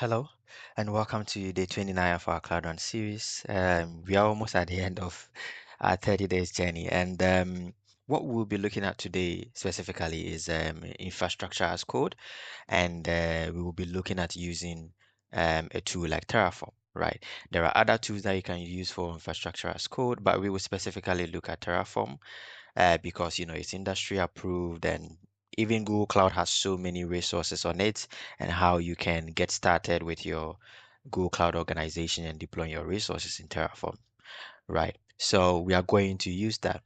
Hello, and welcome to day 29 of our Cloud Run series. We are almost at the end of our 30 days journey, and what we'll be looking at today specifically is infrastructure as code, and we will be looking at using a tool like Terraform, right? There are other tools that you can use for infrastructure as code, but we will specifically look at Terraform because it's industry approved and even Google Cloud has so many resources on it and how you can get started with your Google Cloud organization and deploying your resources in Terraform, right? So we are going to use that.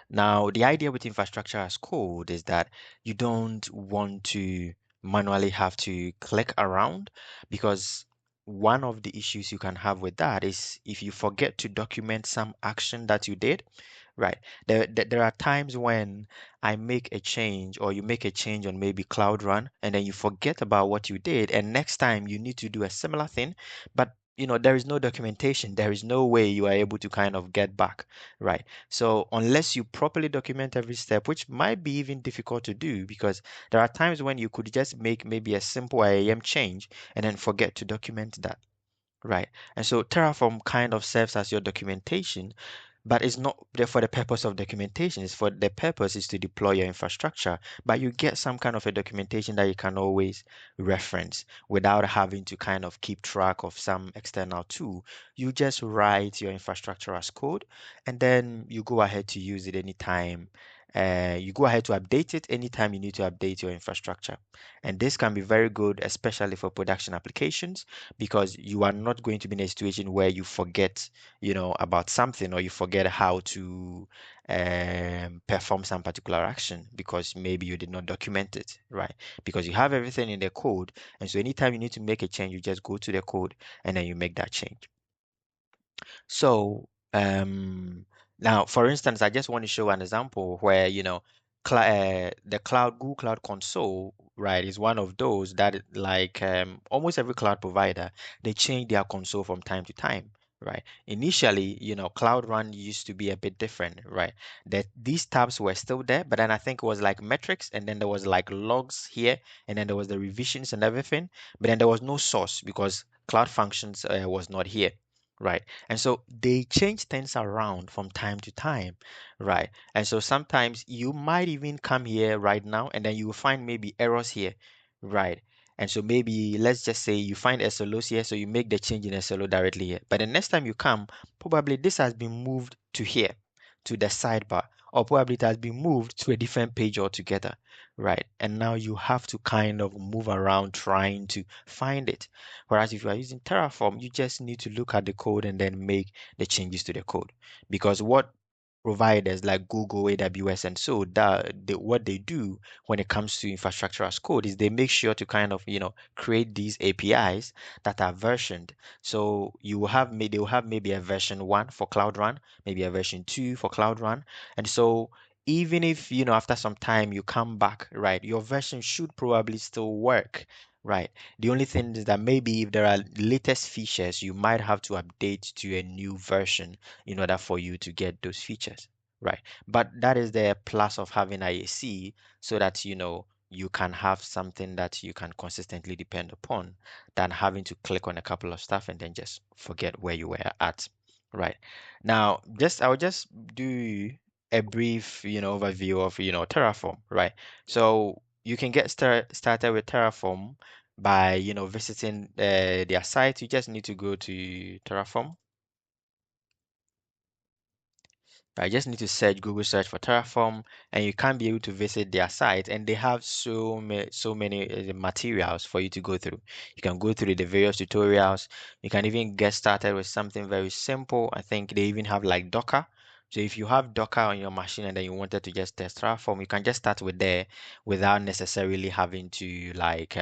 Now, the idea with infrastructure as code is that you don't want to manually have to click around because one of the issues you can have with that is if you forget to document some action that you did. Right. There are times when I make a change or you make a change on maybe Cloud Run and then you forget about what you did and next time you need to do a similar thing, but there is no documentation. There is no way you are able to kind of get back. Right. So unless you properly document every step, which might be even difficult to do because there are times when you could just make maybe a simple IAM change and then forget to document that. Right. And so Terraform kind of serves as your documentation, but it's not there for the purpose of documentation. It's for the purpose is to deploy your infrastructure. But you get some kind of a documentation that you can always reference without having to kind of keep track of some external tool. You just write your infrastructure as code, and then you go ahead to use it anytime. You go ahead to update it anytime you need to update your infrastructure. And this can be very good, especially for production applications, because you are not going to be in a situation where you forget about something or you forget how to perform some particular action because maybe you did not document it, right? Because you have everything in the code. And so anytime you need to make a change, you just go to the code and then you make that change. So now, for instance, I just want to show an example where, the Google Cloud Console, right, is one of those that like almost every cloud provider, they change their console from time to time. Right. Initially, Cloud Run used to be a bit different, right? That these tabs were still there, but then I think it was like metrics, and then there was like logs here, and then there was the revisions and everything, but then there was no source because Cloud Functions was not here. Right. And so they change things around from time to time, right? And so sometimes you might even come here right now and then you will find maybe errors here, right? And so maybe let's just say you find SLOs here, so you make the change in SLO directly here. But the next time you come, probably this has been moved to here, to the sidebar, or probably it has been moved to a different page altogether, right? And now you have to kind of move around trying to find it. Whereas if you are using Terraform, you just need to look at the code and then make the changes to the code. Because what providers like Google, AWS, and so that what they do when it comes to infrastructure as code is they make sure to kind of create these APIs that are versioned. So they will have maybe a version 1 for Cloud Run, maybe a version 2 for Cloud Run, and so even if after some time you come back, right, your version should probably still work. Right. The only thing is that maybe if there are latest features, you might have to update to a new version in order for you to get those features. Right. But that is the plus of having IAC so that you can have something that you can consistently depend upon than having to click on a couple of stuff and then just forget where you were at. Right. Now, I'll just do a brief, overview of, Terraform, right? So you can get started with Terraform by visiting their site. You just need to go to Terraform. I just need to search Google search for Terraform, and you can be able to visit their site. And they have so many materials for you to go through. You can go through the various tutorials. You can even get started with something very simple. I think they even have like Docker. So if you have Docker on your machine and then you wanted to just test Terraform, you can just start with there without necessarily having to like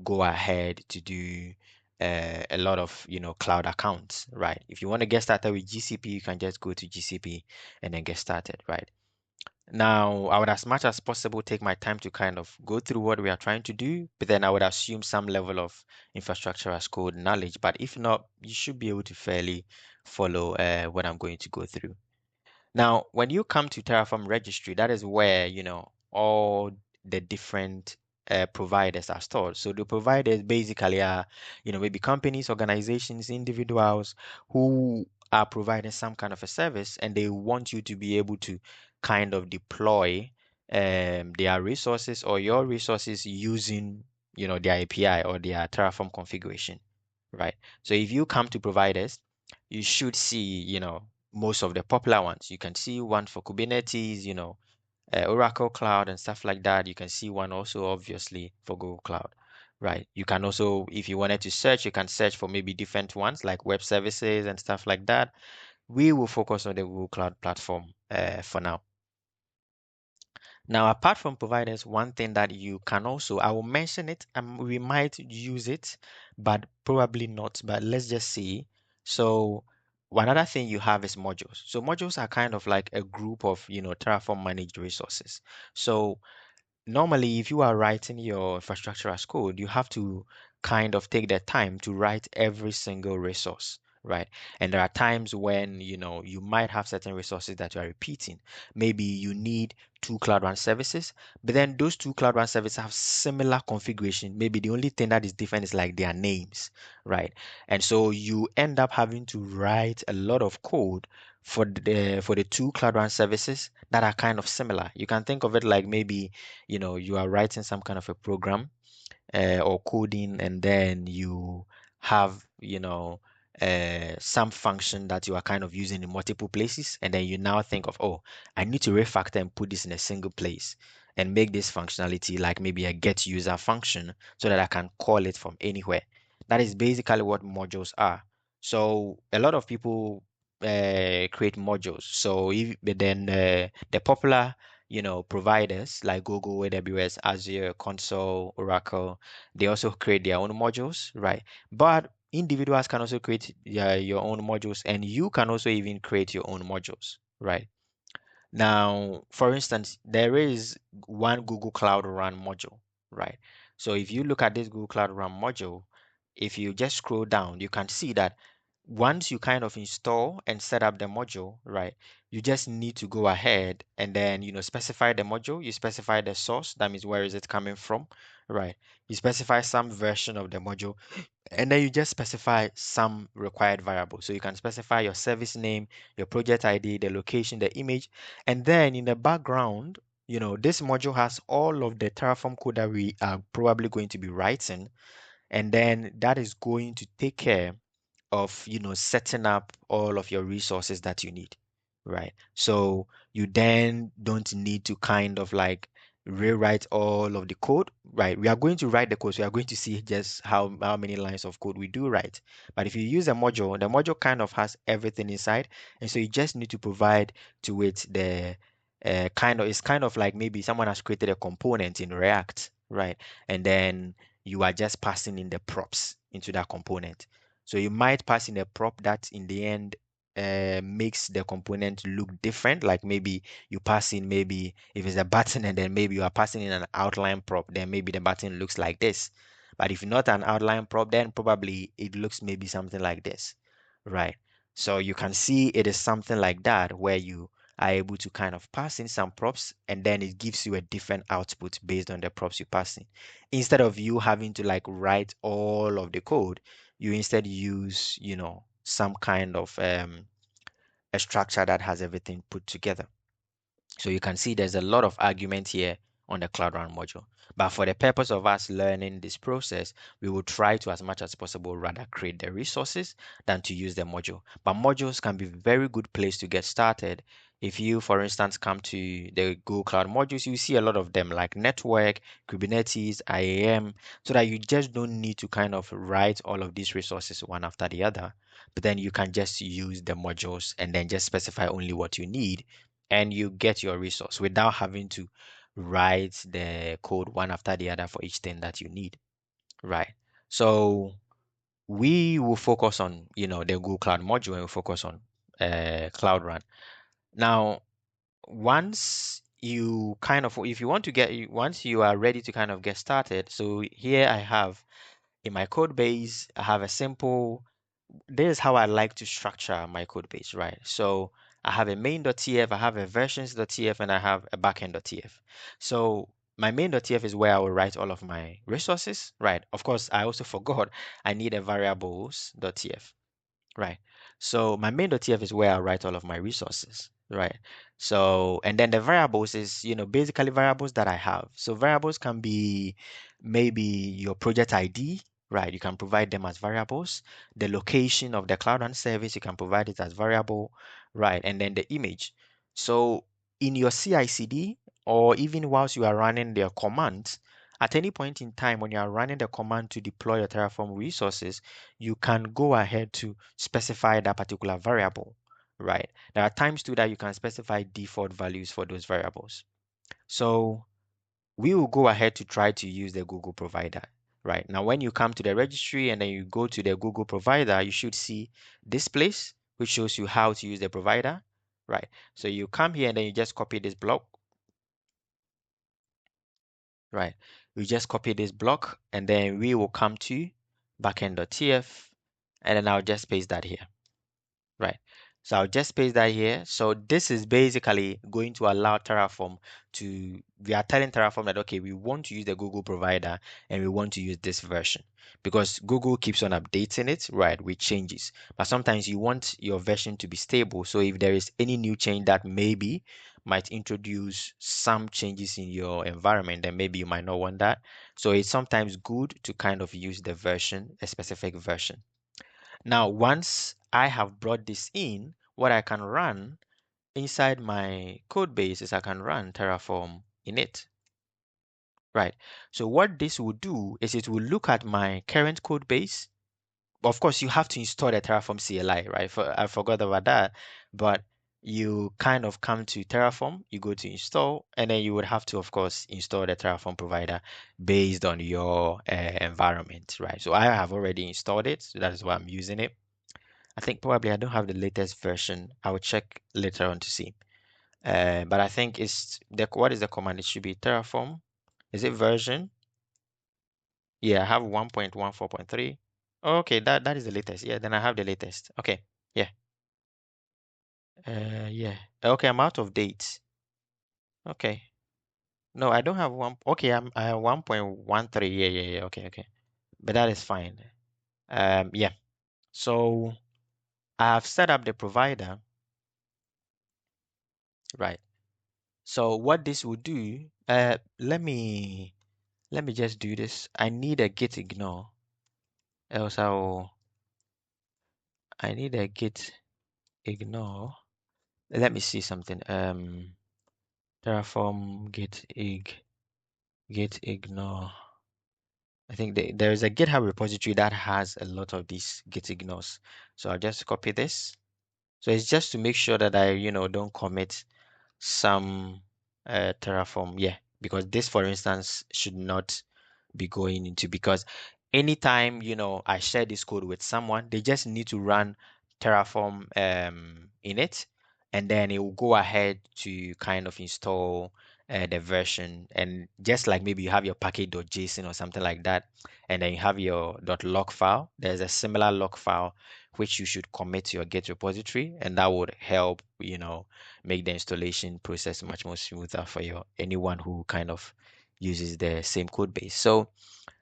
go ahead to do a lot of cloud accounts, right? If you want to get started with GCP, you can just go to GCP and then get started, right? Now, I would as much as possible take my time to kind of go through what we are trying to do, but then I would assume some level of infrastructure as code knowledge. But if not, you should be able to fairly follow what I'm going to go through. Now, when you come to Terraform registry, that is where all the different providers are stored. So the providers basically are, maybe companies, organizations, individuals who are providing some kind of a service, and they want you to be able to kind of deploy their resources or your resources using, their API or their Terraform configuration, right? So if you come to providers, you should see, most of the popular ones. You can see one for Kubernetes, Oracle Cloud and stuff like that. You can see one also obviously for Google Cloud, right? You can also, if you wanted to search, you can search for maybe different ones like web services and stuff like that. We will focus on the Google Cloud platform for now. Now, apart from providers, one thing that you can also, I will mention it, and we might use it, but probably not. But let's just see. So, one other thing you have is modules. So, modules are kind of like a group of, Terraform managed resources. So, normally, if you are writing your infrastructure as code, you have to kind of take the time to write every single resource, right? And there are times when, you might have certain resources that you are repeating. Maybe you need two Cloud Run services, but then those two Cloud Run services have similar configuration. Maybe the only thing that is different is like their names, right? And so you end up having to write a lot of code for the two Cloud Run services that are kind of similar. You can think of it like maybe you are writing some kind of a program or coding, and then you have some function that you are kind of using in multiple places, and then you now think of, oh, I need to refactor and put this in a single place and make this functionality like maybe a get user function so that I can call it from anywhere. That is basically what modules are. So a lot of people create modules. So if but then the popular providers like Google, AWS, Azure, Console, Oracle, they also create their own modules, right? But individuals can also create your own modules, and you can also even create your own modules, right? Now, for instance, there is one Google Cloud Run module, right? So if you look at this Google Cloud Run module, if you just scroll down, you can see that once you kind of install and set up the module, right, you just need to go ahead and then, specify the module, you specify the source, that means where is it coming from, right? You specify some version of the module, and then you just specify some required variables. So you can specify your service name, your project ID, the location, the image, and then in the background, this module has all of the Terraform code that we are probably going to be writing, and then that is going to take care of setting up all of your resources that you need, right? So you then don't need to kind of like rewrite all of the code, right? We are going to write the code, so we are going to see just how many lines of code we do write. But if you use a module, the module kind of has everything inside, and so you just need to provide to it the it's kind of like maybe someone has created a component in React, right? And then you are just passing in the props into that component. So you might pass in a prop that in the end makes the component look different. Like maybe you pass in, maybe if it's a button and then maybe you are passing in an outline prop, then maybe the button looks like this. But if not an outline prop, then probably it looks maybe something like this, right? So you can see it is something like that where you are able to kind of pass in some props, and then it gives you a different output based on the props you pass in. Instead of you having to like write all of the code, you instead use, some kind of a structure that has everything put together. So you can see there's a lot of argument here on the Cloud Run module. But for the purpose of us learning this process, we will try to, as much as possible, rather create the resources than to use the module. But modules can be a very good place to get started. If you, for instance, come to the Google Cloud modules, you see a lot of them like network, Kubernetes, IAM, so that you just don't need to kind of write all of these resources one after the other. But then you can just use the modules and then just specify only what you need, and you get your resource without having to write the code one after the other for each thing that you need, right? So we will focus on, the Google Cloud module, and we'll focus on Cloud Run. Now, once you kind of, if you want to get, once you are ready to kind of get started, so here I have in my code base, I have a simple, this is how I like to structure my code base, right? So I have a main.tf, I have a versions.tf, and I have a backend.tf. So my main.tf is where I will write all of my resources, right? Of course, I also forgot I need a variables.tf. Right. So my main.tf is where I write all of my resources, right? So, and then the variables is, basically variables that I have. So variables can be maybe your project ID, right? You can provide them as variables. The location of the cloud and service, you can provide it as variable, right? And then the image. So in your CI/CD, or even whilst you are running their commands, at any point in time when you are running the command to deploy your Terraform resources, you can go ahead to specify that particular variable, right? There are times too that you can specify default values for those variables. So we will go ahead to try to use the Google provider, right? Now, when you come to the registry and then you go to the Google provider, you should see this place, which shows you how to use the provider, right? So you come here and then you just copy this block, right? We just copy this block and then we will come to backend.tf and then I'll just paste that here. Right. So I'll just paste that here. So this is basically going to allow Terraform we are telling Terraform that, okay, we want to use the Google provider and we want to use this version because Google keeps on updating it, right, with changes. But sometimes you want your version to be stable. So if there is any new change that maybe might introduce some changes in your environment, then maybe you might not want that. So it's sometimes good to kind of use a specific version. Now, once I have brought this in, what I can run inside my code base is I can run Terraform init, right? So what this will do is it will look at my current code base. Of course, you have to install the Terraform CLI, right? I forgot about that, but you kind of come to Terraform, you go to install, and then you would have to, of course, install the Terraform provider based on your environment, right? So I have already installed it, so that is why I'm using it. I think probably I don't have the latest version. I will check later on to see. But I think what is the command? It should be Terraform. Is it version? Yeah, I have 1.14.3. Okay, that is the latest. Yeah, then I have the latest. Okay, yeah. Yeah. Okay, I'm out of date. Okay. No, I don't have one. Okay, I have 1.13. Yeah, yeah, yeah. Okay, okay. But that is fine. Yeah. So I have set up the provider, right? So what this will do, let me just do this. I need a git ignore, else I need a git ignore. Let me see something. Terraform git ignore. I think there is a GitHub repository that has a lot of these git ignores. So I'll just copy this. So it's just to make sure that I, don't commit some Terraform. Yeah, because this, for instance, should not be going into because anytime I share this code with someone, they just need to run Terraform in it, and then it will go ahead to kind of install the version. And just like maybe you have your package.json or something like that, and then you have your .log file. There's a similar log file which you should commit to your Git repository, and that would help make the installation process much more smoother for anyone who kind of uses the same code base. So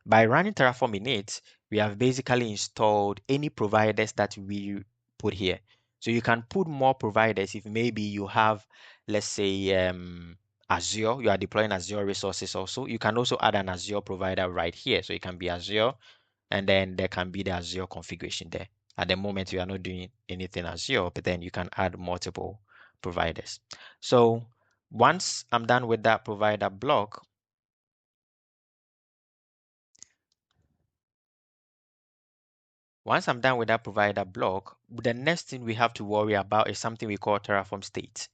by running Terraform init, we have basically installed any providers that we put here. So you can put more providers if maybe you have, let's say, Azure, you are deploying Azure resources also. You can also add an Azure provider right here. So it can be Azure, and then there can be the Azure configuration there. At the moment, we are not doing anything Azure, but then you can add multiple providers. So once I'm done with that provider block, Once I'm done with that provider block, the next thing we have to worry about is something we call Terraform state,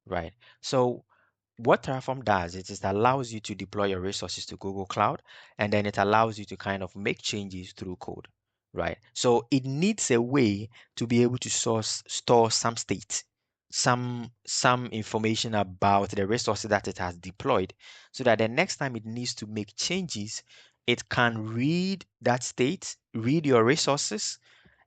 right? So what Terraform does is it allows you to deploy your resources to Google Cloud, and then it allows you to kind of make changes through code, right? So it needs a way to be able to store some state, some information about the resources that it has deployed, so that the next time it needs to make changes, it can read that state, read your resources,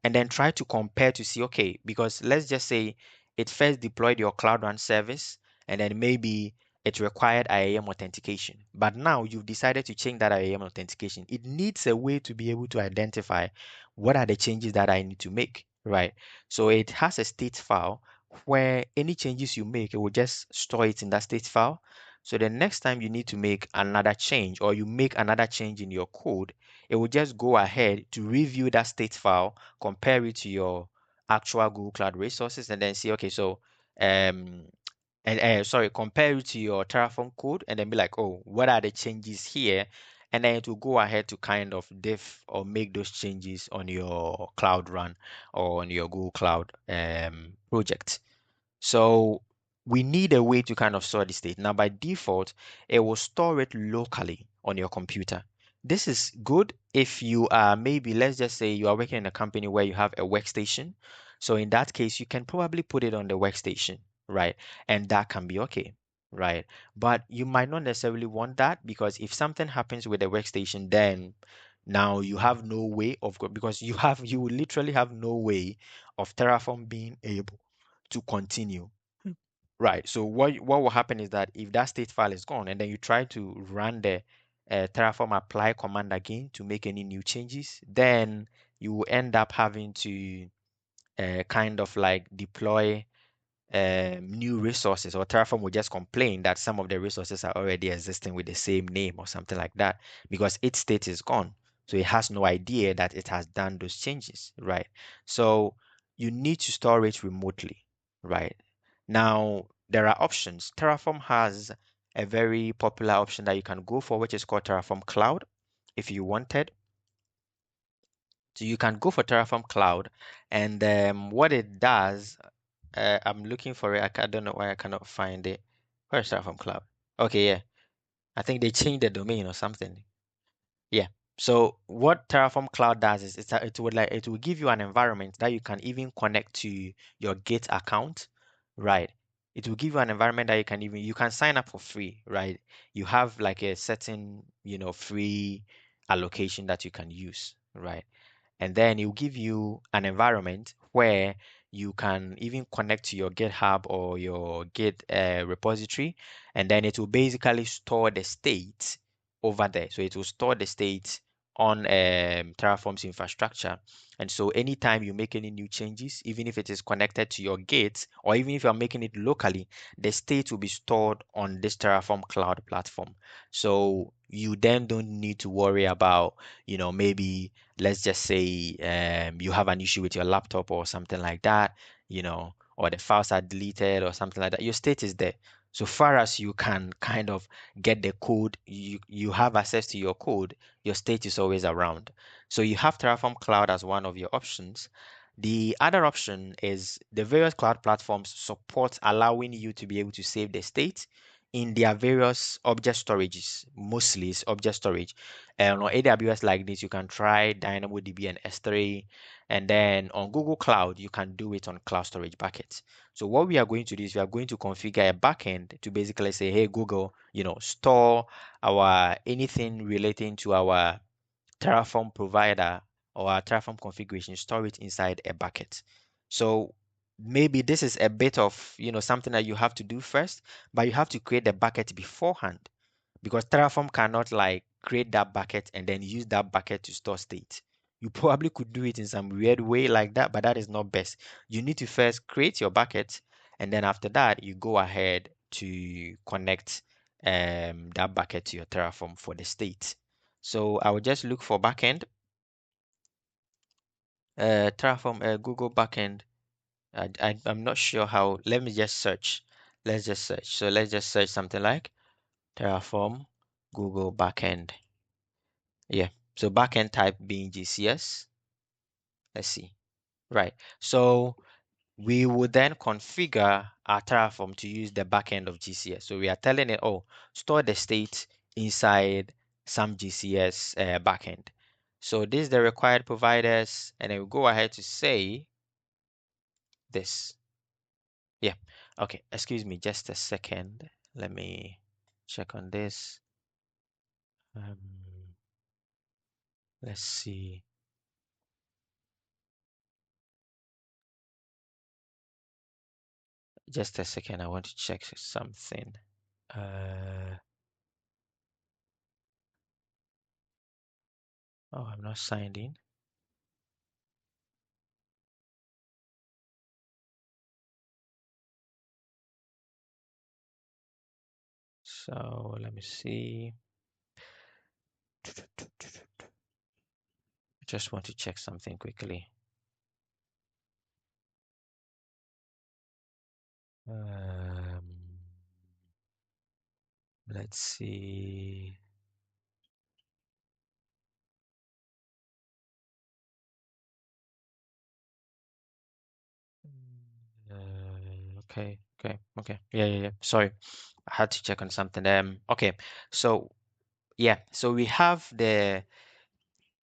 and then try to compare to see, okay, because let's just say it first deployed your Cloud Run service, and then maybe it required IAM authentication. But now you've decided to change that IAM authentication. It needs a way to be able to identify what are the changes that I need to make, right? So it has a state file where any changes you make, it will just store it in that state file. So the next time you need to make another change or you make another change in your code, it will just go ahead to review that state file, compare it to your actual Google Cloud resources, and then see, okay, so um, and sorry, compare it to your Terraform code and then be like, oh, what are the changes here? And then it will go ahead to kind of diff or make those changes on your Cloud Run or on your Google Cloud project. So we need a way to kind of store the state. Now, by default, it will store it locally on your computer. This is good if you are maybe, let's just say you are working in a company where you have a workstation. So in that case, you can probably put it on the workstation, right? And that can be okay, right? But you might not necessarily want that because if something happens with the workstation, then now you have no way of because you will literally have no way of Terraform being able to continue. Right. So what will happen is that if that state file is gone and then you try to run the Terraform apply command again to make any new changes, then you will end up having to kind of like deploy new resources, or Terraform will just complain that some of the resources are already existing with the same name or something like that because its state is gone. So it has no idea that it has done those changes, right? So you need to store it remotely, right? Now, there are options. Terraform has a very popular option that you can go for, which is called Terraform Cloud if you wanted. So you can go for Terraform Cloud, and what it does, I'm looking for it. I don't know why I cannot find it. Where's Terraform Cloud? Okay, yeah. I think they changed the domain or something. Yeah. So what Terraform Cloud does is it will give you an environment that you can even connect to your Git account, right? It will give you an environment that you can sign up for free, right? You have like a certain, free allocation that you can use, right? And then it will give you an environment where you can even connect to your GitHub or your Git repository, and then it will basically store the state over there. So it will store the state on Terraform's infrastructure. And so anytime you make any new changes, even if it is connected to your Git, or even if you're making it locally, the state will be stored on this Terraform cloud platform. So you then don't need to worry about, maybe let's just say you have an issue with your laptop or something like that, or the files are deleted or something like that. Your state is there. So far as you can kind of get the code, you have access to your code, your state is always around. So you have Terraform Cloud as one of your options. The other option is the various cloud platforms support allowing you to be able to save the state in their various object storages. Mostly it's object storage. And on AWS like this, you can try DynamoDB and S3. And then on Google Cloud, you can do it on Cloud Storage Buckets. So what we are going to do is we are going to configure a backend to basically say, hey, Google, store our anything relating to our Terraform provider or our Terraform configuration, store it inside a bucket. So maybe this is a bit of, something that you have to do first, but you have to create the bucket beforehand because Terraform cannot like create that bucket and then use that bucket to store state. You probably could do it in some weird way like that, but that is not best. You need to first create your bucket, and then after that, you go ahead to connect that bucket to your Terraform for the state. So I will just look for backend, Terraform, Google backend. I'm not sure how. Let me just search. Let's just search. So let's just search something like Terraform Google backend. Yeah. So backend type being GCS. Let's see. Right. So we would then configure our Terraform to use the backend of GCS. So we are telling it, oh, store the state inside some GCS backend. So this is the required providers, and then we go ahead to say this. Yeah. Okay. Excuse me, just a second. Let me check on this. Um, let's see. Just a second. I want to check something. Uh, oh, I'm not signed in. So let me see. I just want to check something quickly. Um, let's see. Okay. Yeah. Sorry, I had to check on something. Okay. So yeah, so we have the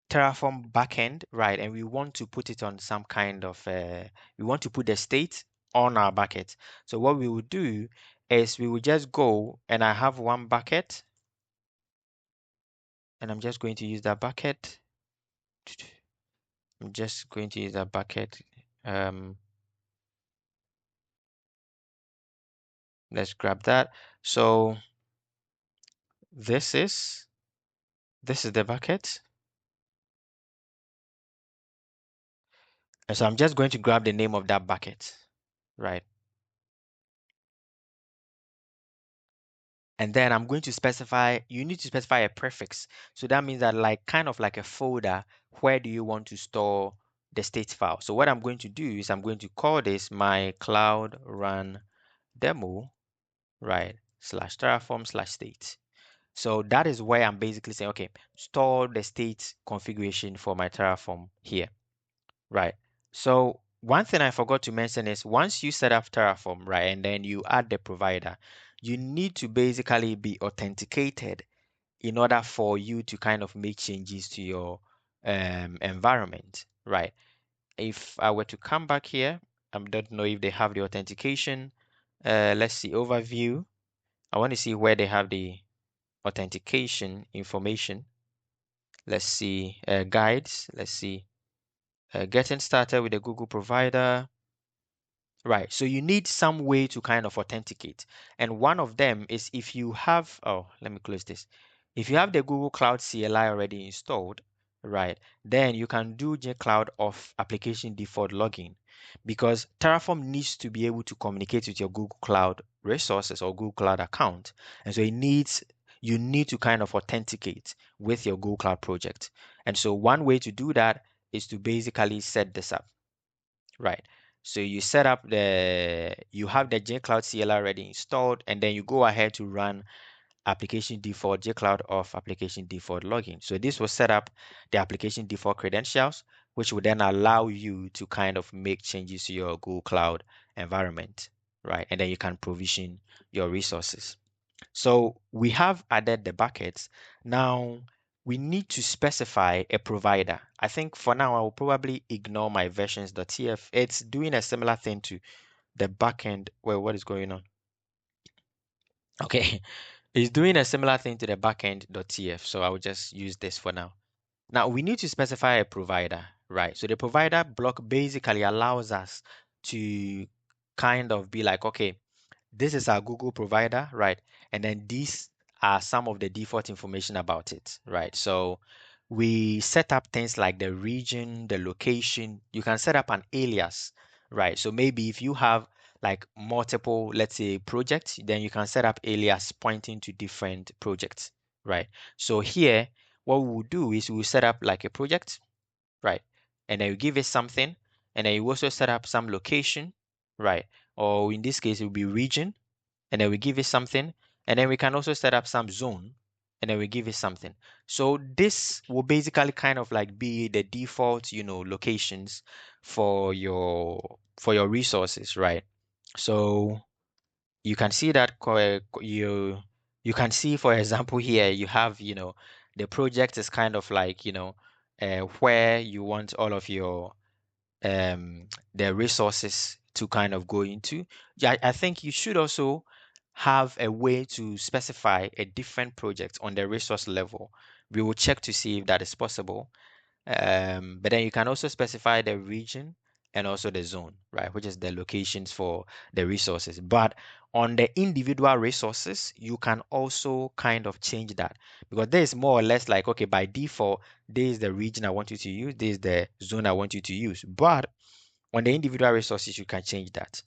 Terraform backend, right? And we want to put it on some kind of we want to put the state on our bucket. So what we will do is we will just go and I have one bucket and I'm just going to use that bucket. I'm just going to use that bucket. Um, let's grab that. So this is this is the bucket. And so I'm just going to grab the name of that bucket, right? And then I'm going to specify, you need to specify a prefix. So that means that like kind of like a folder, where do you want to store the state file? So what I'm going to do is I'm going to call this my cloud run demo, right? Slash Terraform slash state. So that is where I'm basically saying, okay, store the state configuration for my Terraform here. Right. So one thing I forgot to mention is once you set up Terraform, right, and then you add the provider, you need to basically be authenticated in order for you to kind of make changes to your environment, right? If I were to come back here, I don't know if they have the authentication. Let's see, overview. I want to see where they have the authentication information. Let's see, guides. Let's see, getting started with the Google provider. Right. So you need some way to kind of authenticate. And one of them is if you have, oh, let me close this. If you have the Google Cloud CLI already installed, right, then you can do JCloud off application default login because Terraform needs to be able to communicate with your Google Cloud resources or Google Cloud account. And so you need to kind of authenticate with your Google Cloud project. And so one way to do that is to basically set this up. Right. So you set up you have the JCloud CLI already installed, and then you go ahead to run application default JCloud off application default login. So this will set up the application default credentials, which will then allow you to kind of make changes to your Google Cloud environment, right? And then you can provision your resources. So we have added the buckets. Now we need to specify a provider. I think for now I will probably ignore my versions.tf. It's doing a similar thing to the backend. Well, what is going on? Okay, it's doing a similar thing to the backend.tf. So I will just use this for now. Now we need to specify a provider, right? So the provider block basically allows us to kind of be like, okay, this is our Google provider, right? And then these are some of the default information about it, right? So we set up things like the region, the location. You can set up an alias, right? So maybe if you have like multiple, let's say, projects, then you can set up alias pointing to different projects, right? So here, what we will do is we'll set up like a project, right? And then you give it something, and then you also set up some location, right? Or in this case, it will be region, and then we give it something, and then we can also set up some zone, and then we give it something. So this will basically kind of like be the default, locations for your resources, right? So you can see that you can see, for example, here you have, the project is kind of like, where you want all of your um, the resources to kind of go into. Yeah, I think you should also have a way to specify a different project on the resource level. We will check to see if that is possible. But then you can also specify the region. and also the zone, right, which is the locations for the resources. But on the individual resources, you can also kind of change that, because there is more or less like, okay, by default, this is the region I want you to use, this is the zone I want you to use. But on the individual resources, you can change that.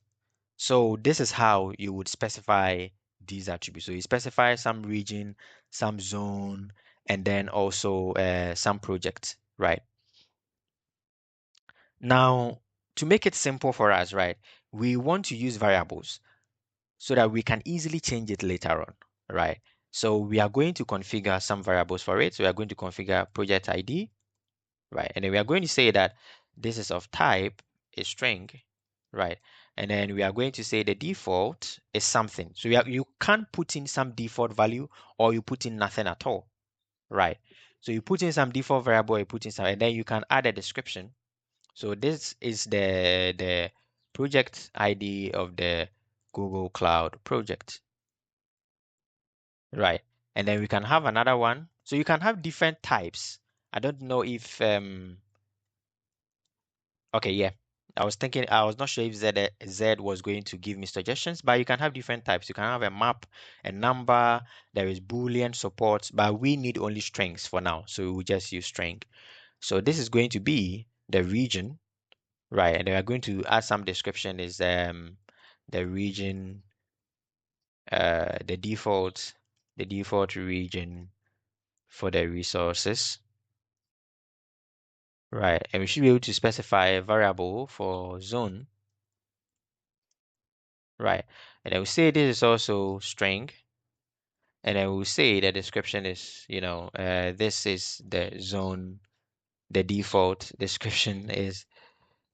So this is how you would specify these attributes. So you specify some region, some zone, and then also some project, right? Now, to make it simple for us, right, we want to use variables so that we can easily change it later on, right? So we are going to configure some variables for it. So we are going to configure project ID, right? And then we are going to say that this is of type a string, right? And then we are going to say the default is something. So you can put in some default value, or you put in nothing at all, right? So you put in some default variable, you put in some, and then you can add a description. So this is the project ID of the Google Cloud project, right? And then we can have another one. So you can have different types. I don't know if okay, yeah. I was thinking, I was not sure if Z was going to give me suggestions, but you can have different types. You can have a map, a number, there is Boolean support, but we need only strings for now. So we will just use string. So this is going to be the region, right? And we are going to add some description is the region, the default region for the resources, right? And we should be able to specify a variable for zone, right? And then we say this is also string, and then we'll say the description is, this is the zone, the default description is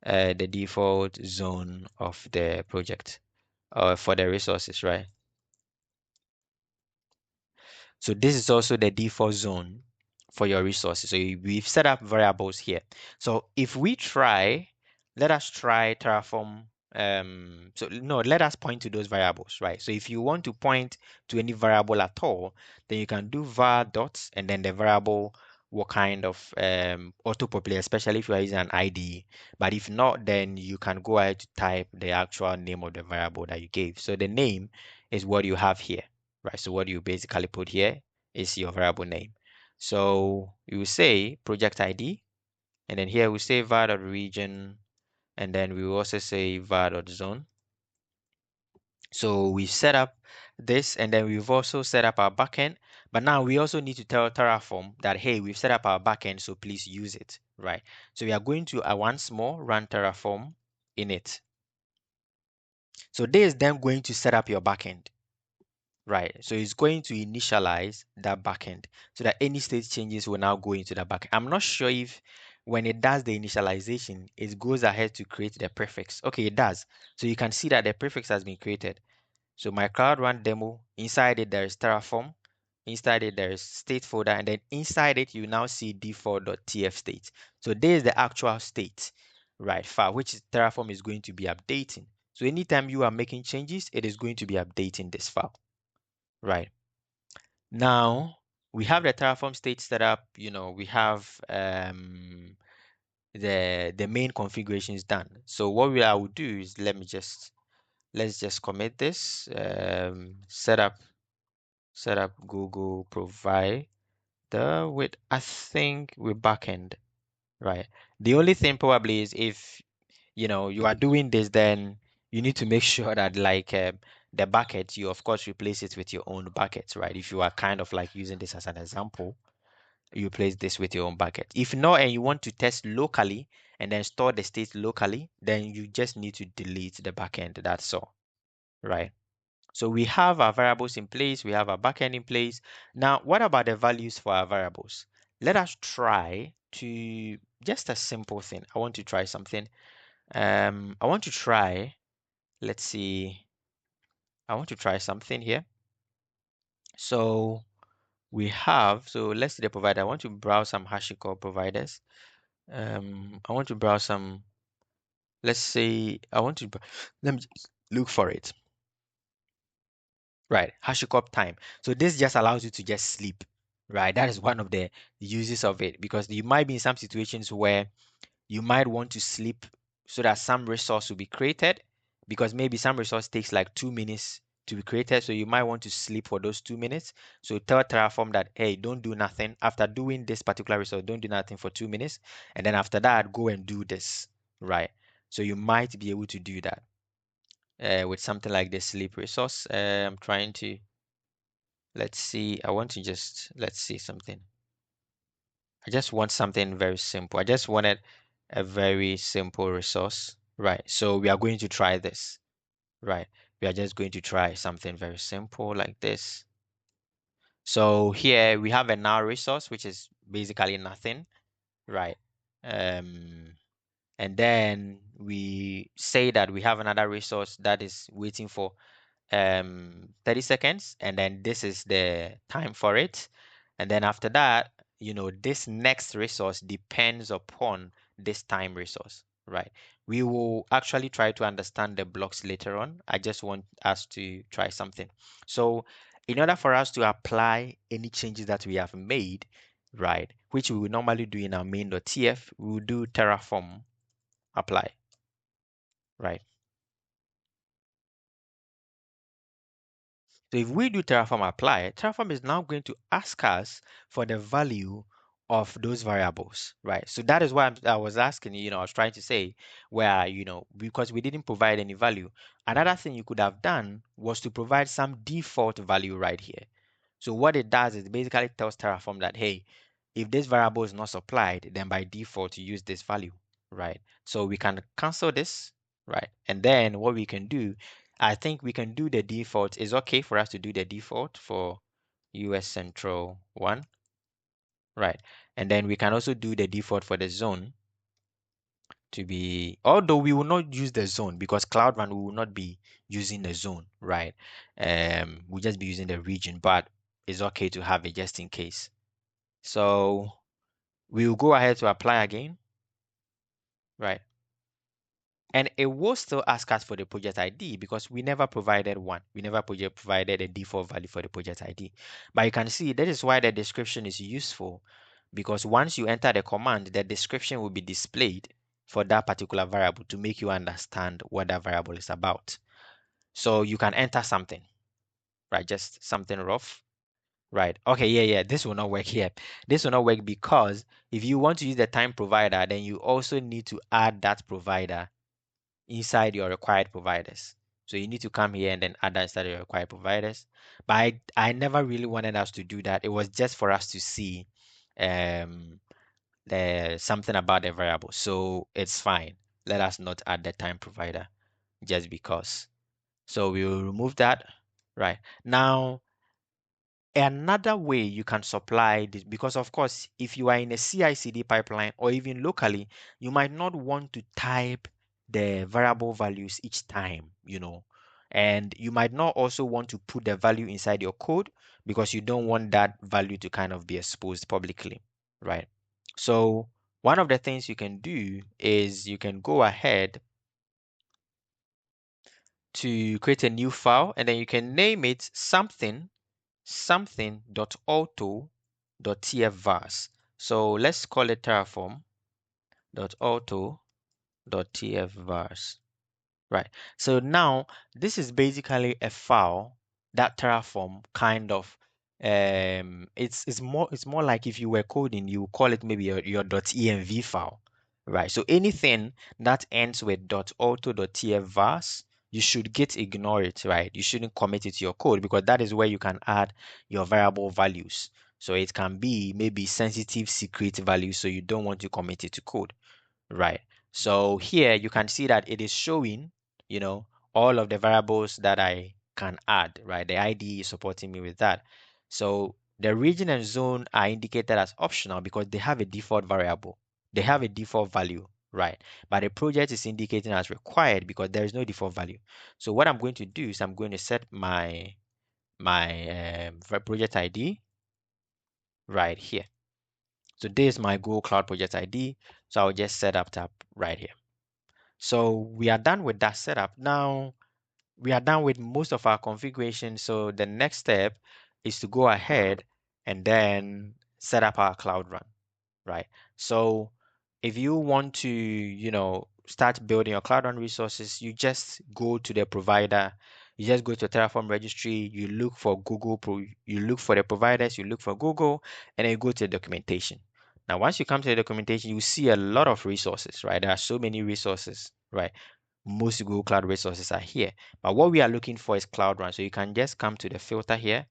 the default zone of the project or for the resources, right? So this is also the default zone for your resources. So we've set up variables here. So if we try, let us try Terraform. So no, let us point to those variables, right? So if you want to point to any variable at all, then you can do var dots and then the variable will kind of auto-populate, especially if you are using an IDE. But if not, then you can go ahead to type the actual name of the variable that you gave. So the name is what you have here, right? So what you basically put here is your variable name. So you will say project ID, and then here we say var.region, and then we will also say var.zone. So we've set up this, and then we've also set up our backend. But now we also need to tell Terraform that, hey, we've set up our backend, so please use it, right? So we are going to once more run Terraform in it. So this is then going to set up your backend. Right. So it's going to initialize that backend so that any state changes will now go into the backend. I'm not sure if when it does the initialization, it goes ahead to create the prefix. Okay, it does. So you can see that the prefix has been created. So my cloud run demo, inside it there is Terraform, inside it there is state folder, and then inside it you now see default.tf state. So there is the actual state, right, file, which Terraform is going to be updating. So anytime you are making changes, it is going to be updating this file. Right. Now we have the Terraform state set up, we have the main configurations done. So what I will do is let's just commit this set up Google provider with I think with backend, right? The only thing probably is if you are doing this, then you need to make sure that like the bucket, you of course replace it with your own buckets, right? If you are kind of like using this as an example, you replace this with your own bucket. If not, and you want to test locally and then store the state locally, then you just need to delete the backend. That's all, right? So we have our variables in place, we have our backend in place. Now, what about the values for our variables? Let us try to just a simple thing. I want to try something. I want to try, let's see, I want to try something here. So let's see the provider. I want to browse some HashiCorp providers. I want to browse some, let's say, let me just look for it. Right, HashiCorp time. So this just allows you to just sleep, right? That is one of the uses of it because you might be in some situations where you might want to sleep so that some resource will be created, because maybe some resource takes like 2 minutes to be created. So you might want to sleep for those 2 minutes. So tell Terraform that, hey, don't do nothing. After doing this particular resource, don't do nothing for 2 minutes. And then after that, go and do this, right? So you might be able to do that with something like the sleep resource. I'm trying to, let's see. I want to just, let's see something. I just want something very simple. I just wanted a very simple resource, right? So we are going to try this, right? We are just going to try something very simple like this. So here we have a null resource, which is basically nothing, right? Um, and then we say that we have another resource that is waiting for 30 seconds, and then this is the time for it. And then after that, this next resource depends upon this time resource, right? We will actually try to understand the blocks later on. I just want us to try something. So in order for us to apply any changes that we have made, right, which we will normally do in our main.tf, we will do Terraform apply, right? So if we do Terraform apply, Terraform is now going to ask us for the value of those variables, right? So that is why I was asking, I was trying to say where, because we didn't provide any value. Another thing you could have done was to provide some default value right here. So what it does is basically tells Terraform that, hey, if this variable is not supplied, then by default you use this value, right? So we can cancel this, right? And then what we can do, I think we can do the default. It's okay for us to do the default for US Central 1, right? And then we can also do the default for the zone to be, although we will not use the zone because Cloud Run, we will not be using the zone, right? We'll just be using the region, but it's okay to have it just in case. So we will go ahead to apply again, right? And it will still ask us for the project ID because we never provided one. We never provided a default value for the project ID. But you can see that is why the description is useful, because once you enter the command, the description will be displayed for that particular variable to make you understand what that variable is about. So you can enter something, right? Just something rough. Right. Okay. Yeah. This will not work here. This will not work because if you want to use the time provider, then you also need to add that provider inside your required providers. So you need to come here and then add that inside your required providers. But I never really wanted us to do that. It was just for us to see um, something about the variable. So it's fine. Let us not add the time provider just because. So we will remove that. Right. Now, another way you can supply this, because of course, if you are in a CI/CD pipeline or even locally, you might not want to type the variable values each time, and you might not also want to put the value inside your code because you don't want that value to kind of be exposed publicly, right? So one of the things you can do is you can go ahead to create a new file and then you can name it something.auto.tfvars. So let's call it terraform.auto.tfvars. Right. So now this is basically a file that Terraform kind of it's more like if you were coding, you call it maybe your .env file. Right. So anything that ends with .auto.tfvars, you should git ignore it, right? You shouldn't commit it to your code because that is where you can add your variable values. So it can be maybe sensitive secret values, so you don't want to commit it to code. Right. So here you can see that it is showing, you know, all of the variables that I can add, right? The IDE is supporting me with that. So the region and zone are indicated as optional because they have a default variable. They have a default value, right? But the project is indicating as required because there is no default value. So what I'm going to do is I'm going to set my project ID right here. So this is my Google Cloud Project ID. So I'll just set up tab right here. So we are done with that setup. Now we are done with most of our configuration. So the next step is to go ahead and then set up our Cloud Run, right? So if you want to, start building your Cloud Run resources, you just go to the provider. You just go to Terraform registry, you look for you look for the providers, you look for Google, and then you go to the documentation. Now, once you come to the documentation, you see a lot of resources, right? There are so many resources, right? Most Google Cloud resources are here. But what we are looking for is Cloud Run. So you can just come to the filter here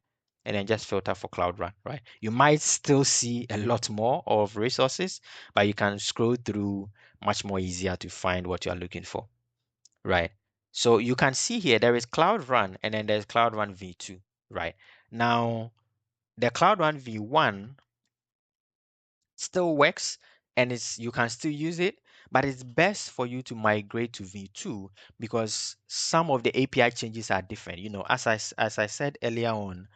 and then just filter for Cloud Run, right? You might still see a lot more of resources, but you can scroll through much more easier to find what you are looking for, right? So you can see here there is Cloud Run and then there's Cloud Run V2, right? Now, the Cloud Run V1 still works and it's you can still use it, but it's best for you to migrate to V2 because some of the API changes are different. As I said earlier on,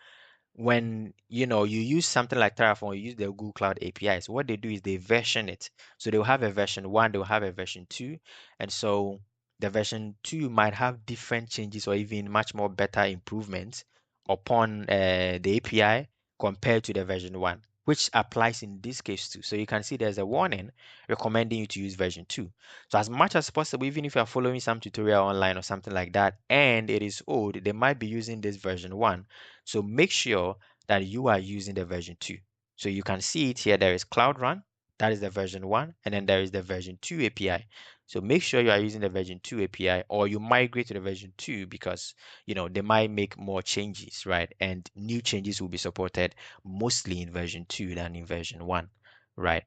when you use something like Terraform, you use the Google Cloud APIs. What they do is they version it. So they'll have a version 1, they'll have a version 2, and so the version 2 might have different changes or even much more better improvements upon the API compared to the version 1, which applies in this case too. So you can see there's a warning recommending you to use version 2. So as much as possible, even if you're following some tutorial online or something like that and it is old, they might be using this version 1. So make sure that you are using the version 2. So you can see it here. There is Cloud Run, that is the version 1, and then there is the version 2 API. So make sure you are using the version 2 API or you migrate to the version 2 because they might make more changes, right? And new changes will be supported mostly in version 2 than in version 1, right?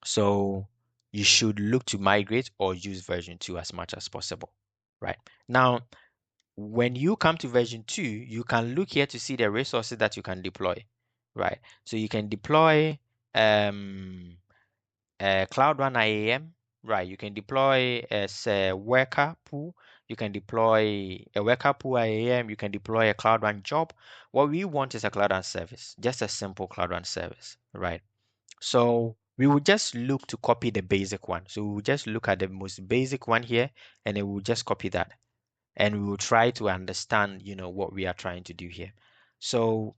So you should look to migrate or use version 2 as much as possible, right? Now, when you come to version 2, you can look here to see the resources that you can deploy, right? So you can deploy um, Cloud Run IAM, right? You can deploy as a worker pool. You can deploy a worker pool IAM. You can deploy a Cloud Run job. What we want is a Cloud Run service, just a simple Cloud Run service, right? So we will just look to copy the basic one. So we will just look at the most basic one here, and then we'll just copy that and we will try to understand, what we are trying to do here. So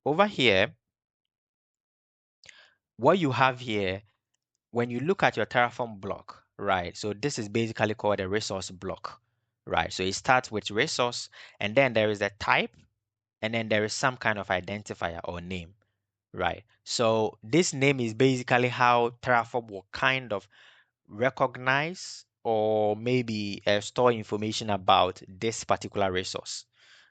over here, what you have here, when you look at your Terraform block, right? So this is basically called a resource block, right? So it starts with resource, and then there is a type, and then there is some kind of identifier or name, right? So this name is basically how Terraform will kind of recognize or maybe store information about this particular resource,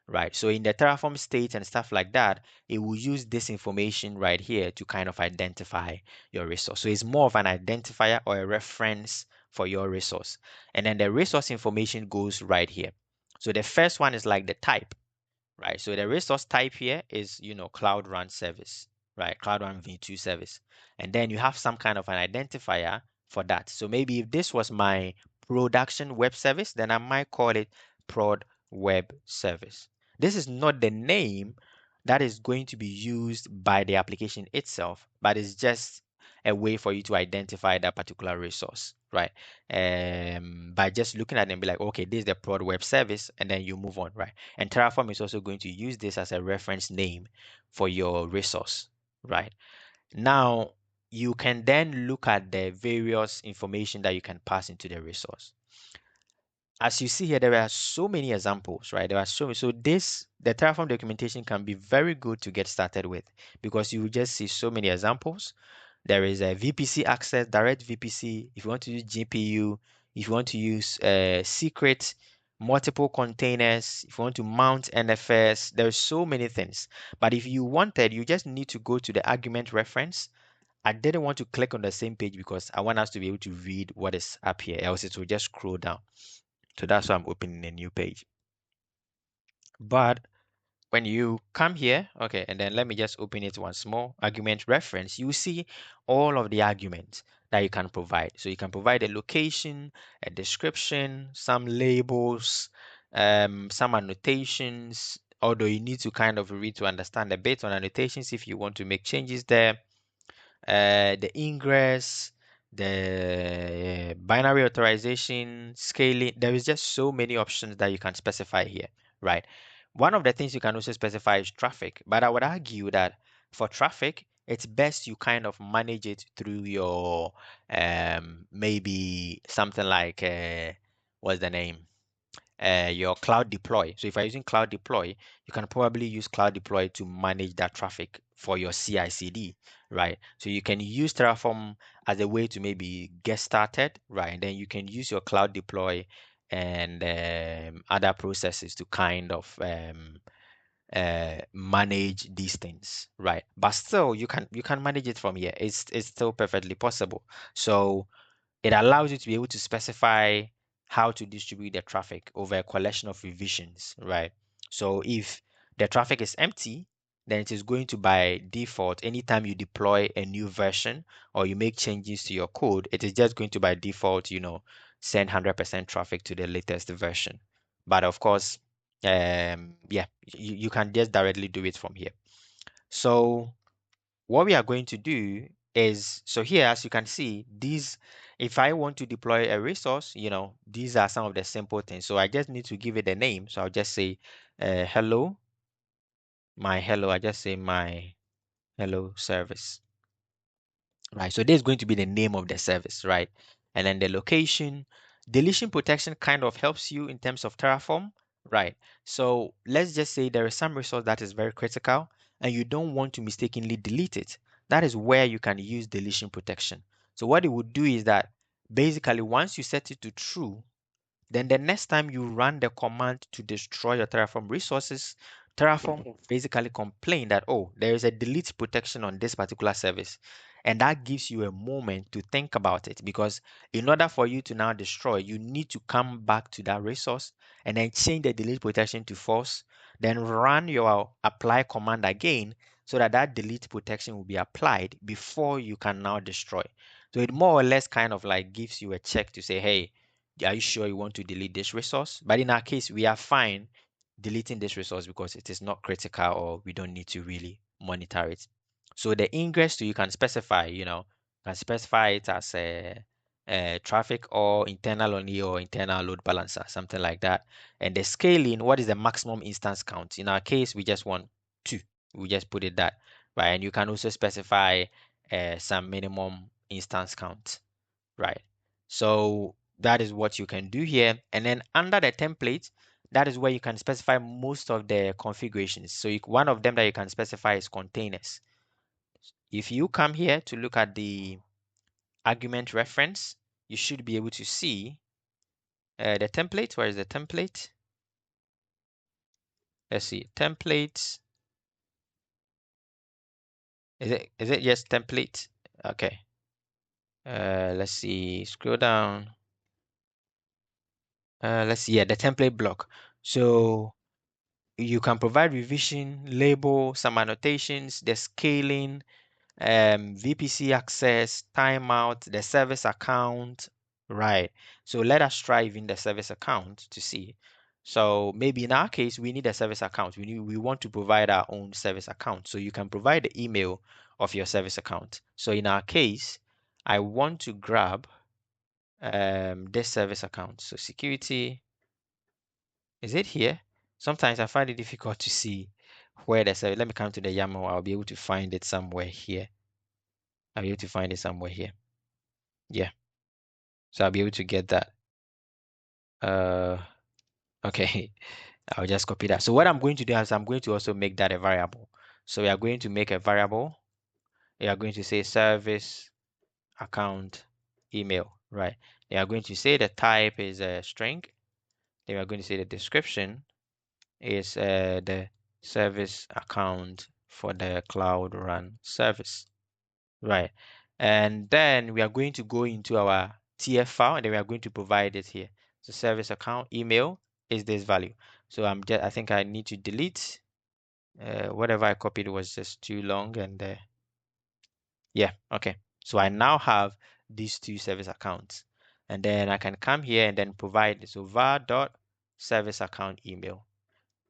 right? So in the Terraform state and stuff like that, it will use this information right here to kind of identify your resource. So it's more of an identifier or a reference for your resource. And then the resource information goes right here. So the first one is like the type, right? So the resource type here is, Cloud Run service, right? Cloud Run V2 service. And then you have some kind of an identifier for that. So maybe if this was my production web service, then I might call it prod web service. This is not the name that is going to be used by the application itself, but it's just a way for you to identify that particular resource, right? By just looking at them, be like, okay, this is the prod web service, and then you move on, right? And Terraform is also going to use this as a reference name for your resource, right? Now, you can then look at the various information that you can pass into the resource. As you see here, there are so many examples, right? There are so many. So the Terraform documentation can be very good to get started with because you will just see so many examples. There is a VPC access, direct VPC. If you want to use GPU, if you want to use secret, multiple containers, if you want to mount NFS, there's so many things. But if you wanted, you just need to go to the argument reference. I didn't want to click on the same page because I want us to be able to read what is up here, else it will just scroll down. So that's why I'm opening a new page. But when you come here, okay, and then let me just open it once more, argument reference, you see all of the arguments that you can provide. So you can provide a location, a description, some labels, some annotations, although you need to kind of read to understand a bit on annotations if you want to make changes there. The ingress, the binary authorization, scaling. There is just so many options that you can specify here, right? One of the things you can also specify is traffic, but I would argue that for traffic, it's best you kind of manage it through your maybe something like what's the name? Your cloud deploy. So if you're using cloud deploy, you can probably use cloud deploy to manage that traffic for your CI/CD, right? So you can use Terraform as a way to maybe get started, right? And then you can use your cloud deploy and other processes to kind of manage these things, right? But still, you can manage it from here. It's still perfectly possible. So it allows you to be able to specify how to distribute the traffic over a collection of revisions, right? So if the traffic is empty, then it is going to by default, anytime you deploy a new version or you make changes to your code, it is just going to by default, send 100% traffic to the latest version. But of course, yeah, you can just directly do it from here. So what we are going to do is, so here, as you can see, these, if I want to deploy a resource, these are some of the simple things. So I just need to give it a name. So I'll just say, hello, I just say my hello service, right? So this is going to be the name of the service, right? And then the location. Deletion protection kind of helps you in terms of Terraform, right? So let's just say there is some resource that is very critical and you don't want to mistakenly delete it. That is where you can use deletion protection. So what it would do is that basically once you set it to true, then the next time you run the command to destroy your Terraform resources, Terraform will basically complain that, oh, there is a delete protection on this particular service. And that gives you a moment to think about it, because in order for you to now destroy, you need to come back to that resource and then change the delete protection to false, then run your apply command again so that that delete protection will be applied before you can now destroy. So it more or less kind of like gives you a check to say, hey, are you sure you want to delete this resource? But in our case, we are fine deleting this resource because it is not critical or we don't need to really monitor it. So the ingress too, you can specify, can specify it as a traffic or internal only or internal load balancer, something like that. And the scaling, what is the maximum instance count? In our case, we just want 2. We just put it that, right? And you can also specify some minimum instance count, right? So that is what you can do here. And then under the template, that is where you can specify most of the configurations. So one of them that you can specify is containers. If you come here to look at the argument reference, you should be able to see the template. Where is the template? Let's see, templates. Is it just template? Okay. Let's see, scroll down. Let's see, yeah, the template block. So you can provide revision, label, some annotations, the scaling, VPC access, timeout, the service account, right? So let us try even the service account to see. So maybe in our case, we need a service account. We want to provide our own service account. So you can provide the email of your service account. So in our case, I want to grab this service account. So security, is it here? Sometimes I find it difficult to see where the service. Let me come to the YAML. I'll be able to find it somewhere here. I'll be able to find it somewhere here. Yeah. So I'll be able to get that. Uh, okay. I'll just copy that. So what I'm going to do is I'm going to also make that a variable. So we are going to make a variable. We are going to say service account email, right? We are going to say the type is a string. Then we are going to say the description is the service account for the Cloud Run service, right? And then we are going to go into our TF file and then we are going to provide it here. So service account email is this value. So I think I need to delete whatever I copied was just too long and yeah, okay. So I now have these two service accounts and then I can come here and then provide so var dot service account email.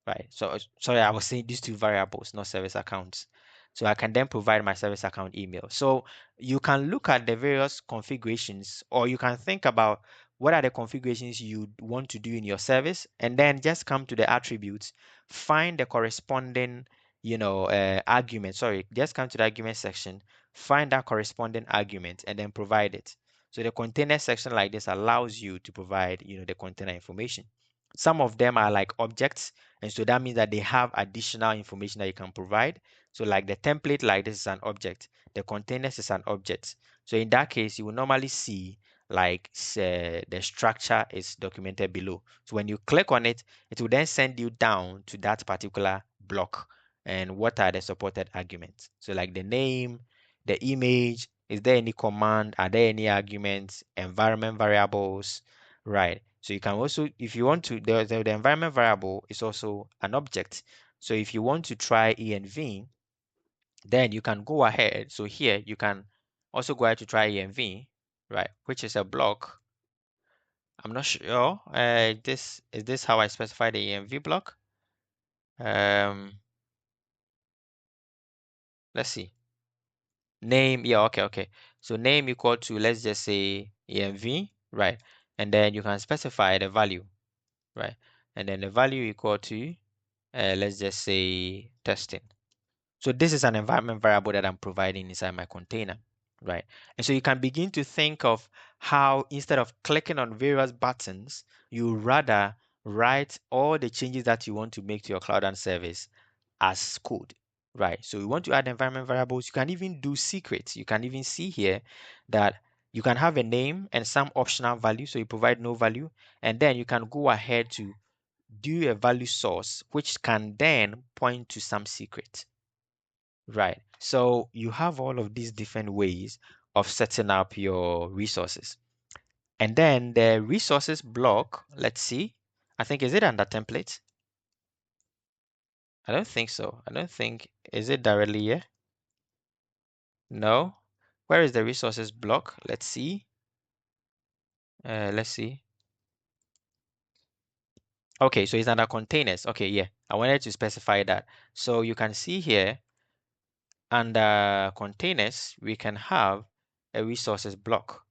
Right. So sorry, I was saying these two variables, not service accounts. So I can then provide my service account email. So you can look at the various configurations, or you can think about what are the configurations you want to do in your service, and then just come to the attributes, find the corresponding, argument. Sorry, just come to the argument section, find that corresponding argument, and then provide it. So the container section like this allows you to provide, the container information. Some of them are like objects, and so that means that they have additional information that you can provide. So like the template like this is an object, the containers is an object. So in that case, you will normally see like say, the structure is documented below. So when you click on it, it will then send you down to that particular block and what are the supported arguments. So like the name, the image, is there any command, are there any arguments, environment variables, right? So you can also, if you want to, the environment variable is also an object. So if you want to try env, then you can go ahead. So here you can also go ahead to try env, right? Which is a block. I'm not sure. This is this how I specify the env block? Let's see. Name, yeah, okay. So name equal to, let's just say env, right? And then you can specify the value, right? And then the value equal to, let's just say testing. So this is an environment variable that I'm providing inside my container, right? And so you can begin to think of how instead of clicking on various buttons, you rather write all the changes that you want to make to your cloud and service as code, right? So you want to add environment variables. You can even do secrets. You can even see here that you can have a name and some optional value. So you provide no value, and then you can go ahead to do a value source, which can then point to some secret. Right. So you have all of these different ways of setting up your resources. And then the resources block, let's see. I think, is it under template? I don't think so. I don't think, is it directly here? No. Where is the resources block? Let's see. Let's see. Okay, so it's under containers. Okay, yeah. I wanted to specify that. So you can see here under containers, we can have a resources block.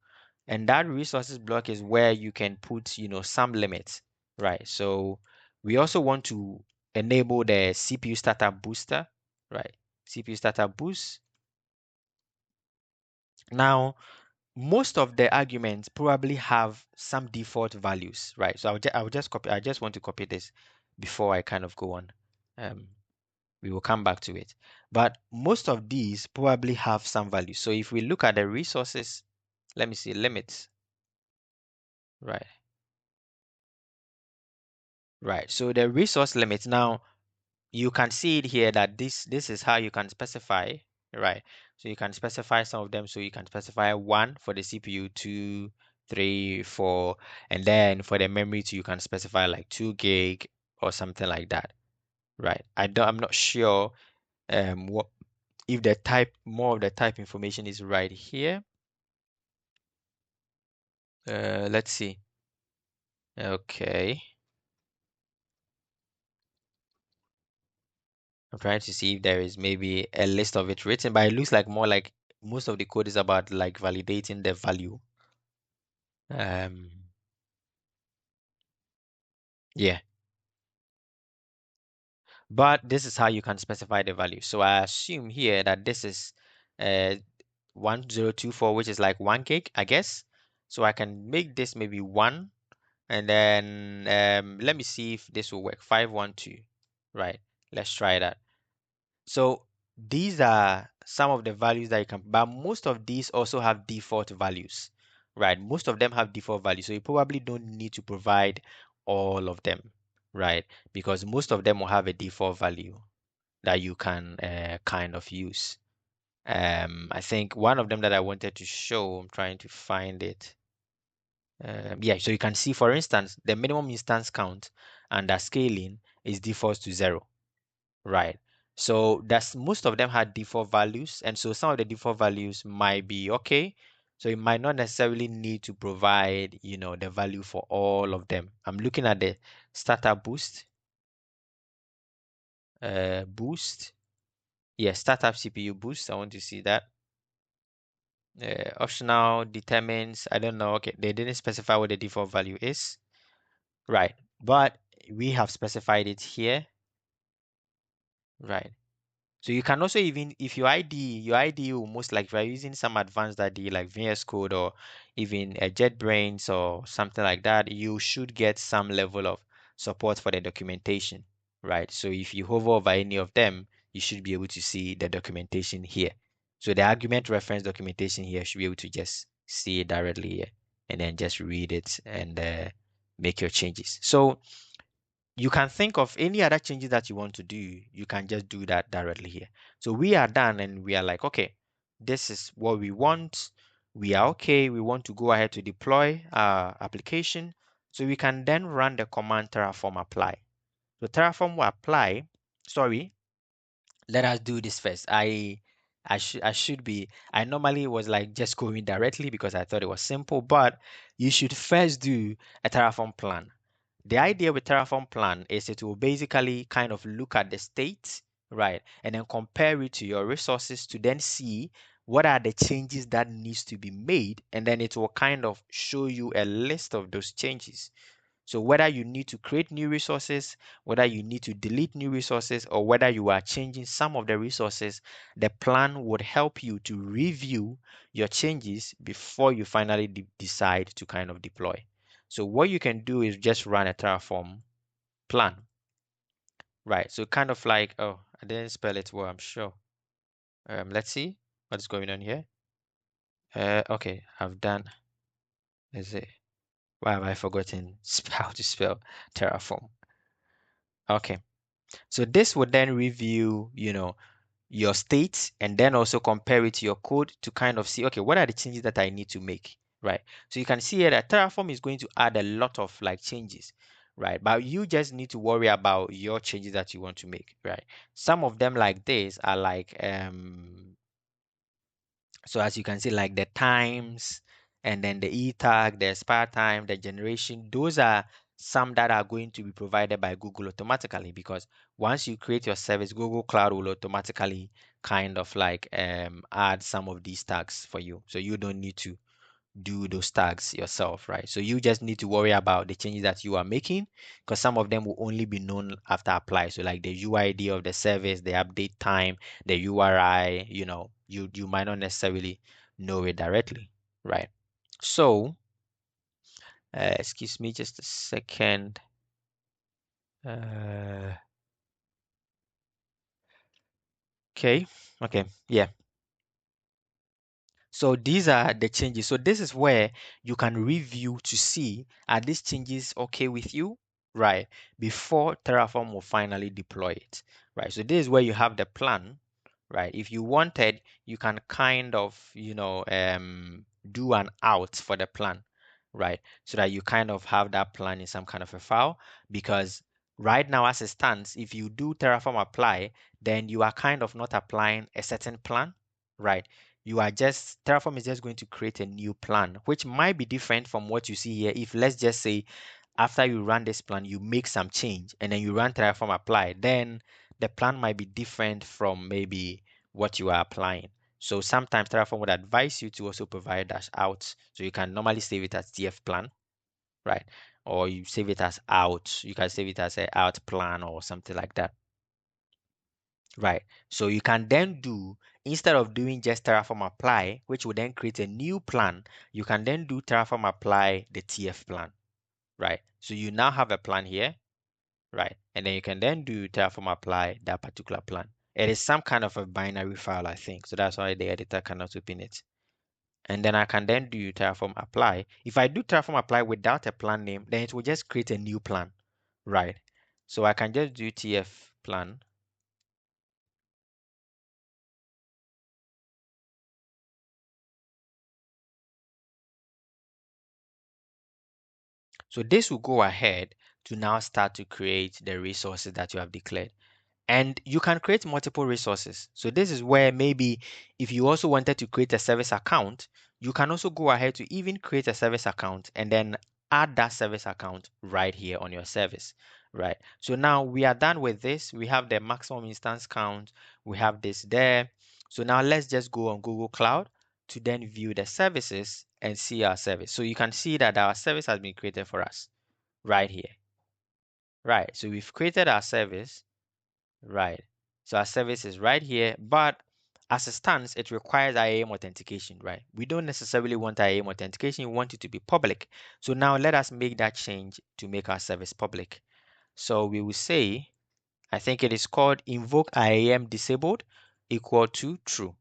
And that resources block is where you can put, some limits, right? So we also want to enable the CPU startup booster, right? CPU startup boost. Now, most of the arguments probably have some default values, right? So I'll just copy, I just want to copy this before I kind of go on. Um, we will come back to it. But most of these probably have some value. So if we look at the resources, let me see, limits, right? Right. So the resource limits now, you can see it here that this is how you can specify, right? So you can specify some of them. So you can specify one for the CPU, two, three, four, and then for the memory too, you can specify like 2 gig or something like that, right? I'm not sure what if the type more of the type information is right here. Let's see. Okay. I'm trying to see if there is maybe a list of it written, but it looks like more like most of the code is about like validating the value. Um, yeah, but this is how you can specify the value. So I assume here that this is uh 1024, which is like 1 gig, I guess. So I can make this maybe one, and then let me see if this will work. 512, right? Let's try that. So these are some of the values that you can, but most of these also have default values, right? Most of them have default values, so you probably don't need to provide all of them, right? Because most of them will have a default value that you can kind of use. I think one of them that I wanted to show, I'm trying to find it. Yeah, so you can see, for instance, the minimum instance count under scaling is defaults to 0. Right. So that's most of them had default values, and so some of the default values might be okay. So you might not necessarily need to provide, the value for all of them. I'm looking at the startup boost, boost. Yeah, startup CPU boost. I want to see that. Optional determines, I don't know. Okay, they didn't specify what the default value is. Right. But we have specified it here. Right. So you can also even, if your IDE will most like if you're using some advanced IDE like VS Code or even a JetBrains or something like that, you should get some level of support for the documentation, right? So if you hover over any of them, you should be able to see the documentation here. So the argument reference documentation here should be able to just see it directly here and then just read it and make your changes. So you can think of any other changes that you want to do. You can just do that directly here. So we are done and we are like, okay, this is what we want. We are okay. We want to go ahead to deploy our application. So we can then run the command Terraform apply. So Terraform will apply, sorry, let us do this first. I should be I normally was like just going directly because I thought it was simple, but you should first do a Terraform plan. The idea with Terraform plan is it will basically kind of look at the state, right, and then compare it to your resources to then see what are the changes that needs to be made, and then it will kind of show you a list of those changes. So whether you need to create new resources, whether you need to delete new resources, or whether you are changing some of the resources, the plan would help you to review your changes before you finally decide to kind of deploy. So what you can do is just run a Terraform plan, right? So kind of like, oh, I didn't spell it well, I'm sure. Let's see what's going on here. Okay, I've done. Is it? Why have I forgotten how to spell Terraform? Okay. So this would then review, your state and then also compare it to your code to kind of see, okay, what are the changes that I need to make, right? So you can see here that Terraform is going to add a lot of like changes, right? But you just need to worry about your changes that you want to make, right? Some of them like this are like so as you can see, like the times and then the E tag, the expire time, the generation, those are some that are going to be provided by Google automatically because once you create your service, Google Cloud will automatically kind of like add some of these tags for you. So you don't need to do those tags yourself, right? So you just need to worry about the changes that you are making because some of them will only be known after apply. So like the UID of the service, the update time, the URI, you might not necessarily know it directly, right? So, excuse me just a second. Uh, okay, okay, yeah. So these are the changes. So this is where you can review to see are these changes okay with you, right? Before Terraform will finally deploy it, right? So this is where you have the plan, right? If you wanted, you can kind of, do an out for the plan, right? So that you kind of have that plan in some kind of a file because right now as it stands, if you do Terraform apply, then you are kind of not applying a certain plan, right? You are just Terraform is just going to create a new plan, which might be different from what you see here. If let's just say after you run this plan, you make some change and then you run Terraform apply, then the plan might be different from maybe what you are applying. So sometimes Terraform would advise you to also provide dash out. So you can normally save it as TF plan, right? Or you save it as out. You can save it as a out plan or something like that. Right. So you can then do, instead of doing just Terraform apply, which will then create a new plan, you can then do Terraform apply the TF plan. Right. So you now have a plan here. Right. And then you can then do Terraform apply that particular plan. It is some kind of a binary file, I think. So that's why the editor cannot open it. And then I can then do Terraform apply. If I do Terraform apply without a plan name, then it will just create a new plan. Right. So I can just do TF plan. So this will go ahead to now start to create the resources that you have declared. And you can create multiple resources. So this is where maybe if you also wanted to create a service account, you can also go ahead to even create a service account and then add that service account right here on your service, right? So now we are done with this. We have the maximum instance count. We have this there. So now let's just go on Google Cloud to then view the services and see our service. So you can see that our service has been created for us right here, right? So we've created our service, right? So our service is right here, but as it stands, it requires IAM authentication, right? We don't necessarily want IAM authentication, we want it to be public. So now let us make that change to make our service public. So we will say, I think it is called invoke IAM disabled equal to true.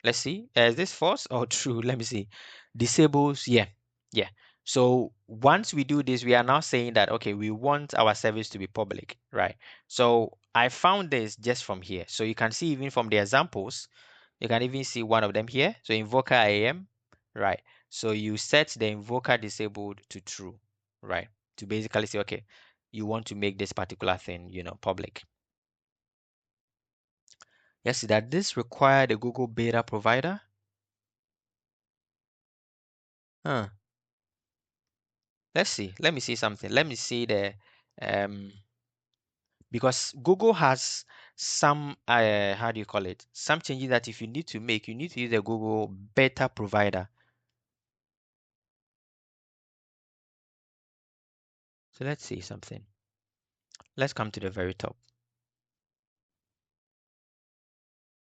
Let's see, is this false or true? Let me see. Disables, yeah, yeah. So once we do this, we are now saying that, okay, we want our service to be public, right? So I found this just from here. So you can see even from the examples, you can even see one of them here. So invoker IAM, right? So you set the invoker disabled to true, right? To basically say, okay, you want to make this particular thing, public. Yes, that this required a Google beta provider. Huh. Let's see. Let me see something. Let me see the um because Google has some how do you call it? Some changes that if you need to make, you need to use a Google beta provider. So let's see something. Let's come to the very top.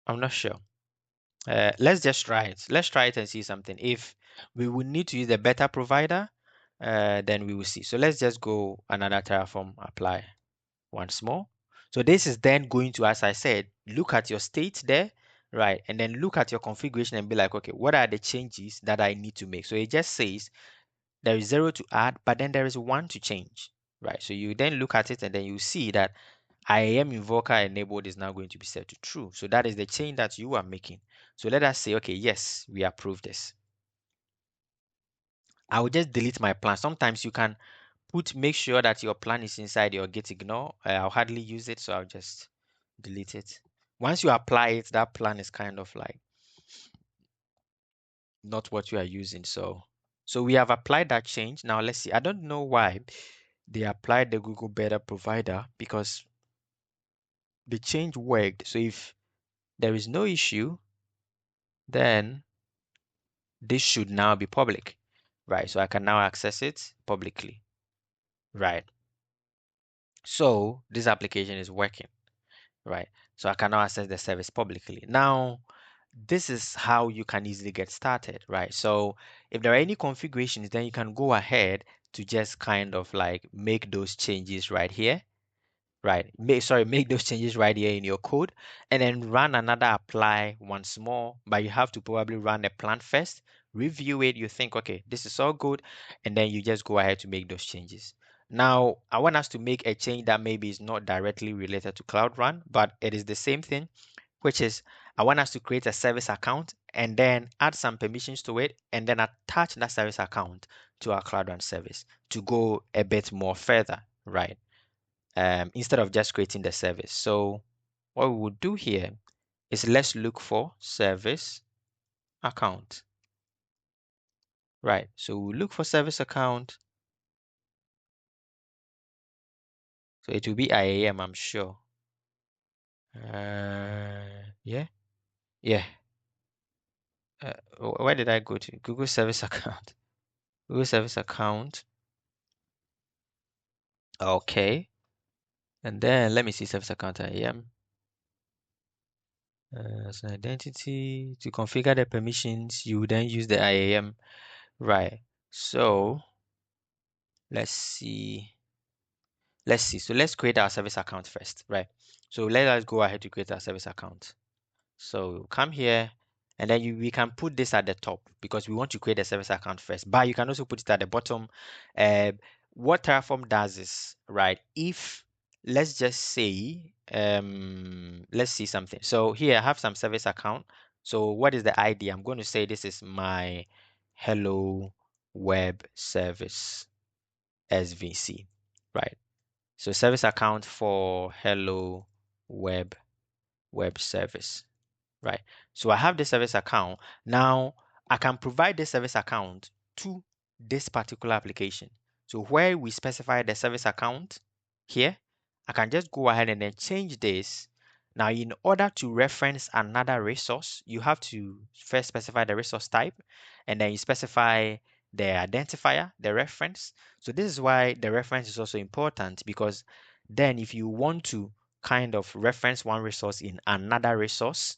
I'm not sure. Let's just try it. Let's try it and see something. If we will need to use the beta provider, then we will see. So let's just go another Terraform apply once more. So this is then going to, as I said, look at your state there, right? And then look at your configuration and be like, okay, what are the changes that I need to make? So it just says there is 0 to add, but then there is 1 to change, right? So you then look at it and then you see that IAM invoker enabled is now going to be set to true. So that is the change that you are making. So let us say, okay, yes, we approve this. I will just delete my plan. Sometimes you can make sure that your plan is inside your git ignore. I'll hardly use it, so I'll just delete it. Once you apply it, that plan is kind of like not what you are using. So we have applied that change. Now let's see. I don't know why they applied the Google beta provider because the change worked. So if there is no issue, then this should now be public, right? So I can now access it publicly, right? So this application is working, right? So I can now access the service publicly. Now, this is how you can easily get started, right? So if there are any configurations, then you can go ahead to just kind of like make those changes right here, right? Make those changes right here in your code and then run another apply once more, but you have to probably run a plan first, review it, you think, okay, this is all good, and then you just go ahead to make those changes. Now, I want us to make a change that maybe is not directly related to Cloud Run, but it is the same thing, which is I want us to create a service account and then add some permissions to it and then attach that service account to our Cloud Run service to go a bit more further, right? Instead of just creating the service. So what we would do here is let's look for service account, right? So we'll look for service account. So it will be IAM, I'm sure. Yeah, yeah. Where did I go to? Google service account. Google service account. Okay. And then let me see service account IAM. As an identity to configure the permissions, you then use the IAM, right? So let's see. Let's see. So let's create our service account first, right? So let us go ahead to create our service account. So come here and then we can put this at the top because we want to create a service account first, but you can also put it at the bottom. Uh, what Terraform does is, right, if let's just say, let's see something. So here I have some service account. So what is the ID? I'm going to say this is my hello web service SVC, right? So service account for hello web service, right? So I have the service account. Now I can provide the service account to this particular application. So where we specify the service account here, I can just go ahead and then change this. Now, in order to reference another resource, you have to first specify the resource type, and then you specify the identifier, the reference. So this is why the reference is also important because then if you want to kind of reference one resource in another resource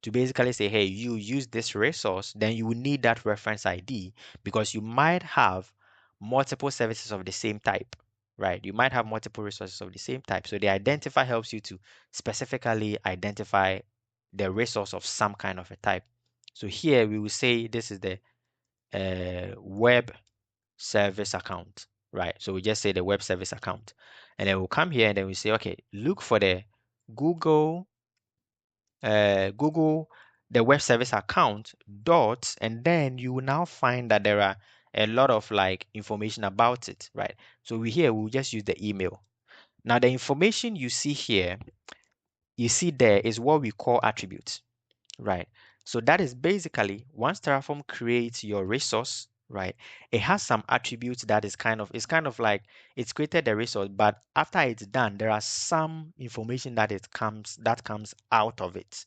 to basically say, hey, you use this resource, then you will need that reference ID because you might have multiple services of the same type, right? You might have multiple resources of the same type. So the identifier helps you to specifically identify the resource of some kind of a type. So here we will say this is the web service account, right? So we just say the web service account. And then we'll come here and then we say, okay, look for the Google, Google, the web service account dot, and then you will now find that there are a lot of like information about it, right? So we here we'll just use the email. Now the information you see here, you see there is what we call attributes. Right. So that is basically once Terraform creates your resource, right? It has some attributes that is kind of like it's created the resource, but after it's done, there are some information that comes out of it,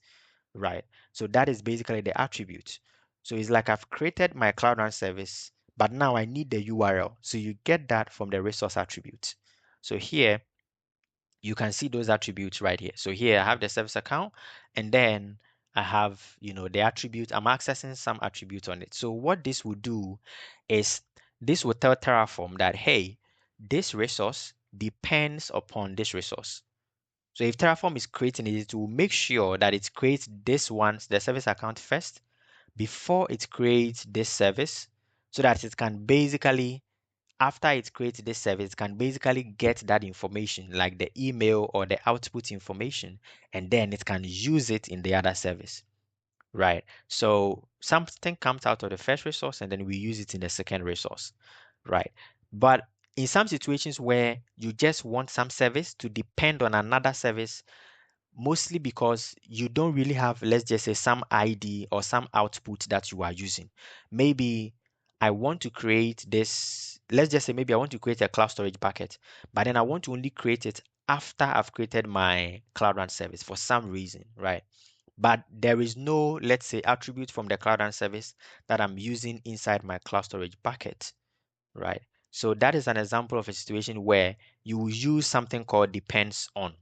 right? So that is basically the attribute. So it's like I've created my Cloud Run service, but now I need the URL. So you get that from the resource attribute. So here you can see those attributes right here. So here I have the service account and then I have, the attribute. I'm accessing some attribute on it. So what this will do is this will tell Terraform that, hey, this resource depends upon this resource. So if Terraform is creating it, it will make sure that it creates this one, the service account first, before it creates this service, so that it can basically after it creates this service, it can basically get that information like the email or the output information, and then it can use it in the other service, right? So something comes out of the first resource and then we use it in the second resource, right? But in some situations where you just want some service to depend on another service, mostly because you don't really have, let's just say, some ID or some output that you are using. Maybe I want to create this, let's just say, maybe I want to create a cloud storage bucket, but then I want to only create it after I've created my Cloud Run service for some reason, right? But there is no, let's say, attribute from the Cloud Run service that I'm using inside my cloud storage bucket, right? So that is an example of a situation where you will use something called depends on,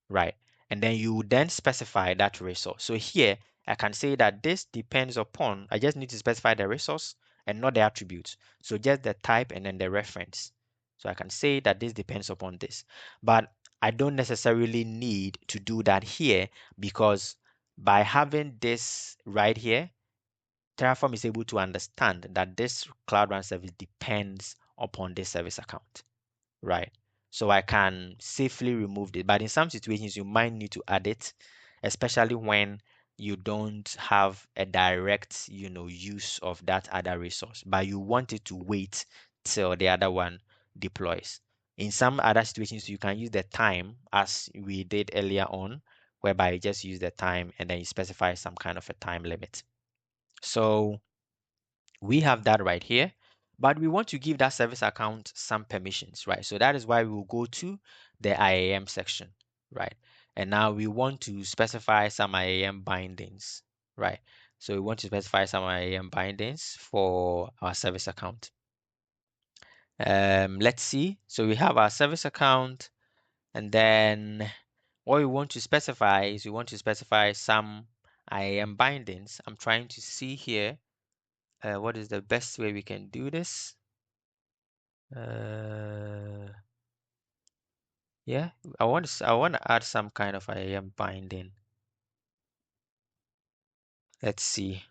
right? And then you then specify that resource. So here I can say that this depends upon, I just need to specify the resource and not the attributes. So just the type and then the reference. So I can say that this depends upon this, but I don't necessarily need to do that here because by having this right here, Terraform is able to understand that this Cloud Run service depends upon this service account, right? So I can safely remove it. But in some situations, you might need to add it, especially when you don't have a direct, use of that other resource, but you want it to wait till the other one deploys. In some other situations, you can use the time as we did earlier on, whereby you just use the time and then you specify some kind of a time limit. So we have that right here, but we want to give that service account some permissions, right? So that is why we will go to the IAM section, right? And now we want to specify some IAM bindings, right? So we want to specify some IAM bindings for our service account. Let's see. So we have our service account, and then what we want to specify is we want to specify some IAM bindings. I'm trying to see here what is the best way we can do this. Yeah, I want to add some kind of IAM binding. Let's see.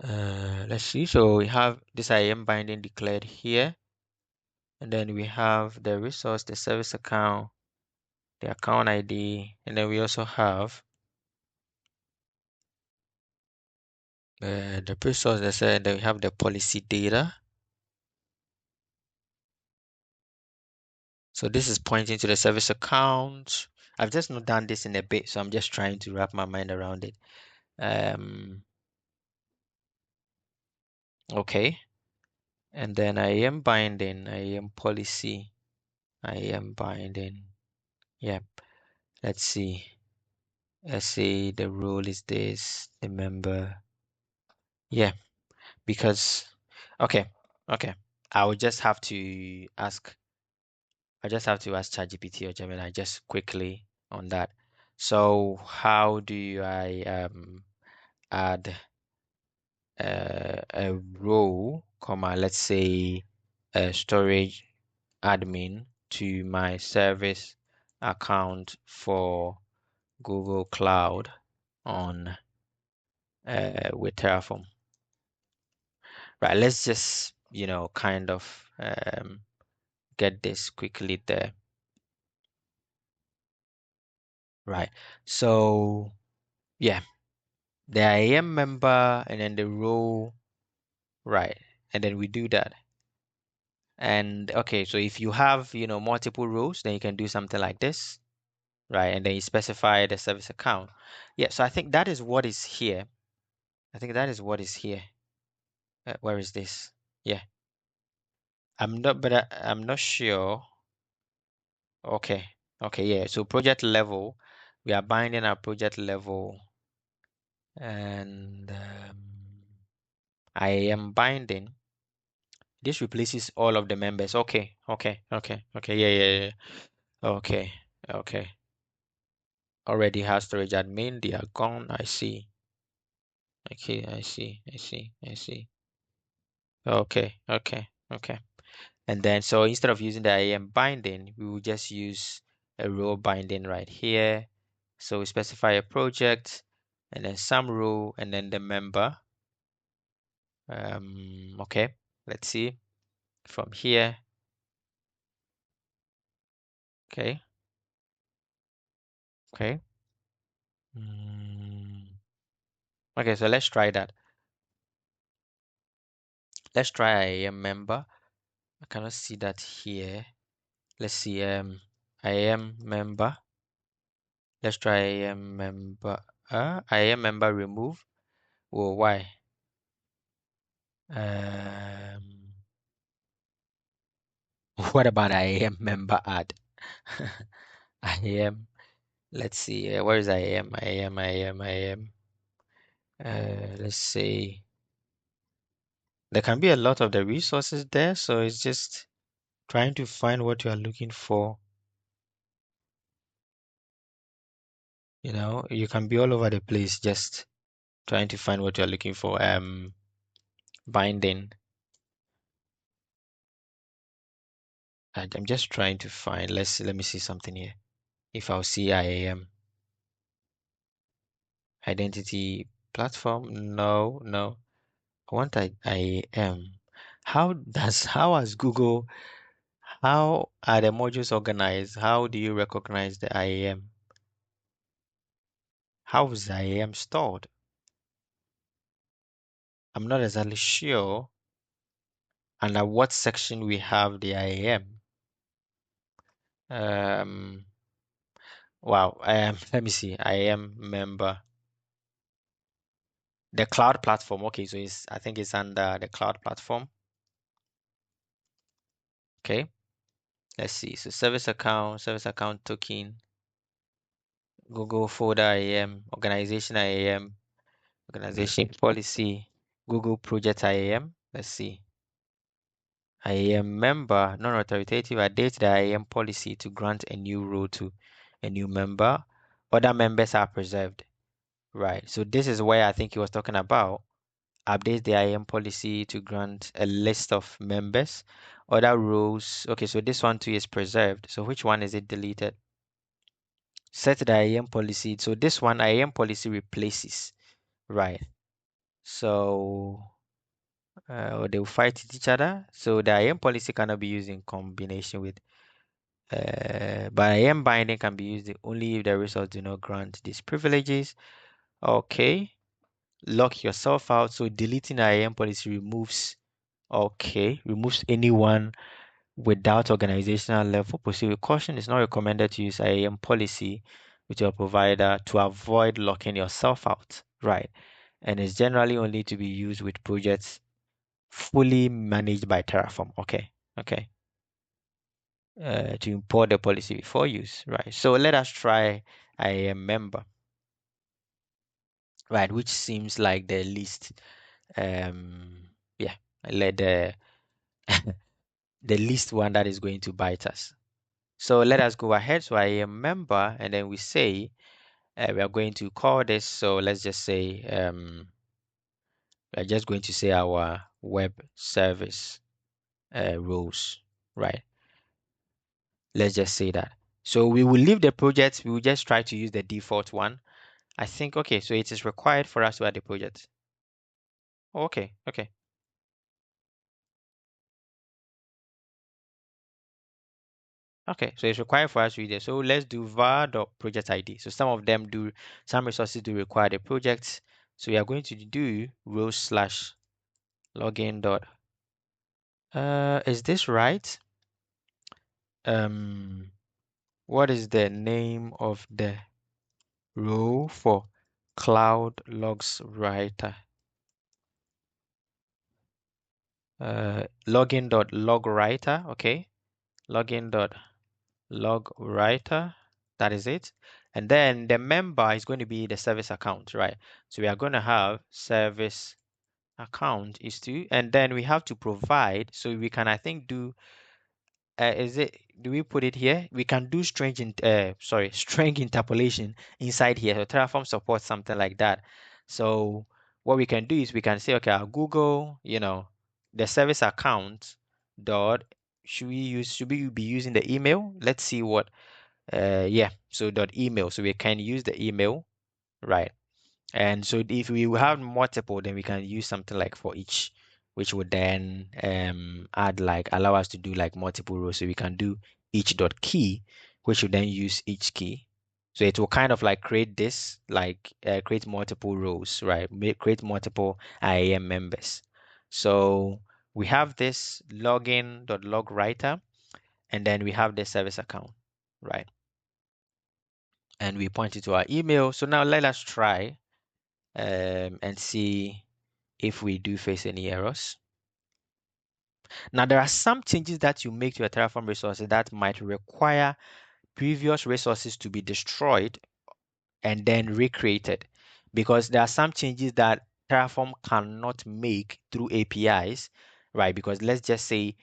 Let's see. So we have this IAM binding declared here, and then we have the resource, the service account, the account ID, and then we also have the resource. Then we have the policy data. So this is pointing to the service account. I've just not done this in a bit, so I'm just trying to wrap my mind around it. Okay. And then IAM binding, IAM policy, IAM binding. Yep. Let's see. Let's say the rule is this, the member. Yeah, because okay, okay. I will just have to ask I just have to ask ChatGPT or Gemini just quickly on that. So how do I add a row, comma, let's say a storage admin to my service account for Google Cloud on with Terraform. Right, let's just, kind of get this quickly there. Right. So yeah, the IAM member and then the role, right. And then we do that. And okay, so if you have, multiple roles, then you can do something like this, right? And then you specify the service account. Yeah, so I think that is what is here. I think that is what is here. Where is this? Yeah, I'm not sure. Okay, okay, yeah. So project level, we are binding our project level, and I am binding. This replaces all of the members. Okay, okay, okay, okay. Yeah, yeah, yeah. Okay, okay. Already has storage admin. They are gone. I see. Okay, I see. I see. I see. Okay, okay, okay. And then so instead of using the IAM binding, we will just use a role binding right here. So we specify a project and then some role and then the member. Okay, let's see from here. Okay, okay. Mm, okay, so let's try that. Let's try IAM member. I cannot see that here. Let's see. IAM member. Let's try IAM member. IAM member remove. Oh, why? Um, what about IAM member add? IAM. Let's see. Where is IAM? IAM. IAM. IAM. Let's see. There can be a lot of the resources there, so it's just trying to find what you are looking for. You can be all over the place just trying to find what you're looking for. Binding. I'm just trying to find. Let me see something here. If I'll see IAM identity platform, no, no. I want IAM. How has Google, how are the modules organized? How do you recognize the IAM? How is IAM stored? I'm not exactly sure under what section we have the IAM. Um, wow. Let me see. IAM member. The cloud platform. Okay, so I think it's under the cloud platform. Okay, let's see. So service account token, Google folder IAM, organization policy, Google project IAM. Let's see. IAM member, non-authoritative, update the IAM policy to grant a new role to a new member. Other members are preserved. Right. So this is where I think he was talking about. Update the IAM policy to grant a list of members. Other roles. Okay, so this one too is preserved. So which one is it deleted? Set the IAM policy. So this one IAM policy replaces. Right. So they will fight each other. So the IAM policy cannot be used in combination with but IAM binding can be used only if the results do not grant these privileges. Okay. Lock yourself out. So deleting IAM policy removes anyone without organizational level. Proceed with caution. It's not recommended to use IAM policy with your provider to avoid locking yourself out. Right. And it's generally only to be used with projects fully managed by Terraform. Okay. Okay. To import the policy before use. Right. So let us try IAM member. Right. Which seems like the least. Yeah. Let the the least one that is going to bite us. So let us go ahead. So I am member, and then we say we are going to call this. So let's just say we are just going to say our web service roles, right? Let's just say that. So we will leave the project. We will just try to use the default one. I think, okay, so it is required for us to add the project. Okay, okay. Okay, so it's required for us to use it. So let's do var.project ID. So some resources do require the projects. So we are going to do row slash login dot. Is this right? Um, what is the name of the row for cloud logs writer? Login dot log writer. Okay, login dot log writer. That is it. And then the member is going to be the service account, right? So we are going to have service account is to, and then we have to provide. So we can, I think, do, is it, do we put it here? We can do string interpolation inside here. So Terraform supports something like that. So what we can do is we can say, okay, our Google, the service account dot, should we be using the email? Let's see what yeah, so dot email. So we can use the email, right? And so if we have multiple, then we can use something like for each, which would then add like allow us to do like multiple rows. So we can do each dot key, which would then use each key. So it will kind of like create this, like create multiple rows, right? Create multiple IAM members. So we have this login dot log writer, and then we have the service account, right? And we point it to our email. So now let us try and see if we do face any errors. Now, there are some changes that you make to your Terraform resources that might require previous resources to be destroyed and then recreated, because there are some changes that Terraform cannot make through APIs, right? Because let's just say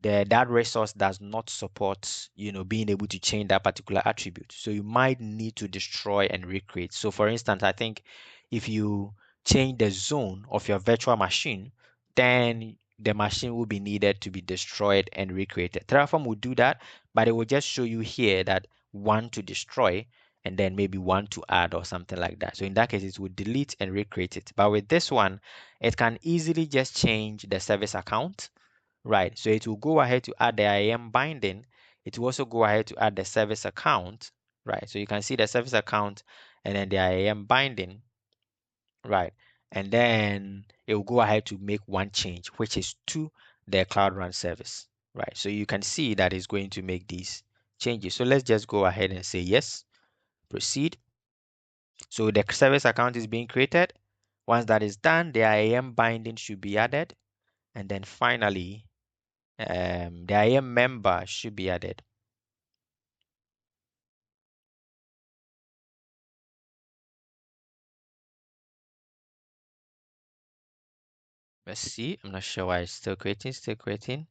that resource does not support, being able to change that particular attribute. So you might need to destroy and recreate. So for instance, I think if you change the zone of your virtual machine, then the machine will be needed to be destroyed and recreated. Terraform will do that, but it will just show you here that one to destroy and then maybe one to add or something like that. So in that case, it will delete and recreate it. But with this one, it can easily just change the service account. Right, so it will go ahead to add the IAM binding. It will also go ahead to add the service account, right? So you can see the service account and then the IAM binding, right? And then it will go ahead to make one change, which is to the Cloud Run service, right? So you can see that it's going to make these changes. So let's just go ahead and say yes, proceed. So the service account is being created. Once that is done, the IAM binding should be added. And then finally, the IAM member should be added. Let's see. I'm not sure why it's still creating. Still creating.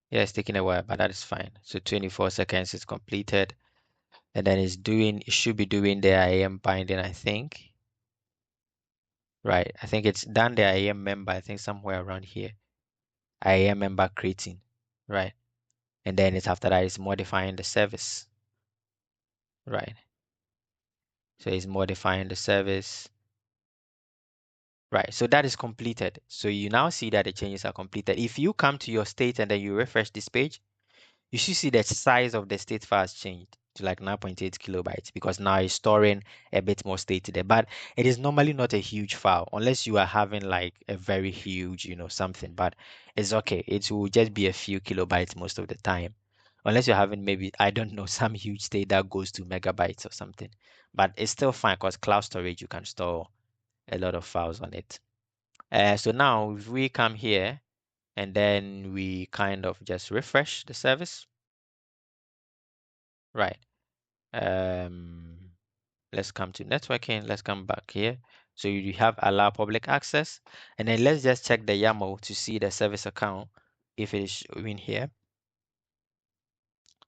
Yeah, it's taking a while, but that is fine. So 24 seconds is completed. And then it should be doing the IAM binding, I think. Right. I think it's done the IAM member, I think somewhere around here. IAM member creating. Right. And then it's after that it's modifying the service. Right. So it's modifying the service. Right. So that is completed. So you now see that the changes are completed. If you come to your state and then you refresh this page, you should see the size of the state file has changed to like 9.8 kilobytes, because now it's storing a bit more state there. But it is normally not a huge file unless you are having like a very huge, something. But it's okay. It will just be a few kilobytes most of the time. Unless you're having maybe, I don't know, some huge state that goes to megabytes or something. But it's still fine because cloud storage, you can store a lot of files on it. So now if we come here and then we kind of just refresh the service, right? Um, let's come to networking. Let's come back here. So you have allow public access, and then let's just check the YAML to see the service account if it is showing here.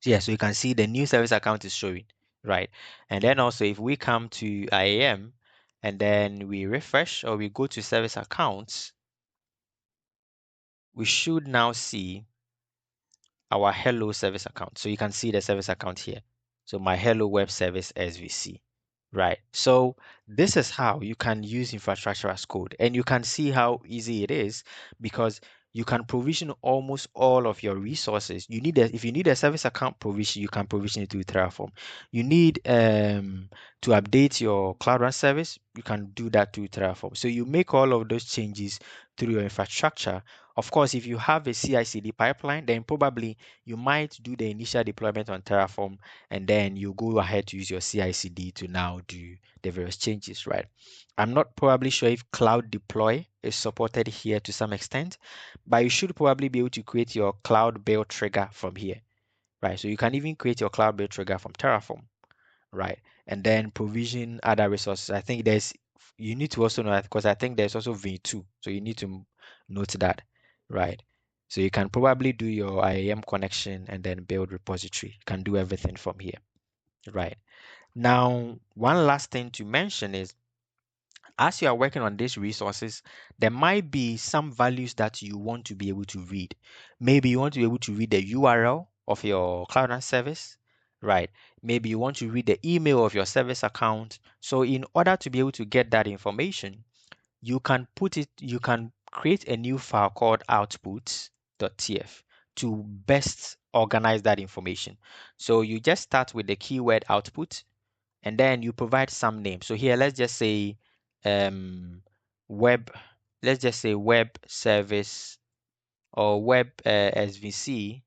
So yeah, so you can see the new service account is showing, right? And then also if we come to IAM and then we refresh or we go to service accounts, we should now see our hello service account. So you can see the service account here. So my hello web service SVC, right? So this is how you can use infrastructure as code, and you can see how easy it is because you can provision almost all of your resources. If you need a service account provision, you can provision it through Terraform. You need to update your Cloud Run service, you can do that through Terraform. So you make all of those changes through your infrastructure. Of course, if you have a CI/CD pipeline, then probably you might do the initial deployment on Terraform and then you go ahead to use your CI/CD to now do the various changes, right? I'm not probably sure if Cloud Deploy is supported here to some extent, but you should probably be able to create your Cloud Build trigger from here, right? So you can even create your Cloud Build trigger from Terraform, right? And then provision other resources. I think you need to also know that because I think there's also V2. So you need to note that, right? So you can probably do your IAM connection and then build repository. You can do everything from here, right? Now, one last thing to mention is as you are working on these resources, there might be some values that you want to be able to read. Maybe you want to be able to read the URL of your Cloud Run service, right? Maybe you want to read the email of your service account. So in order to be able to get that information, you can create a new file called outputs.tf to best organize that information. So you just start with the keyword output and then you provide some name. So here, let's just say um, web, let's just say web service or web SVC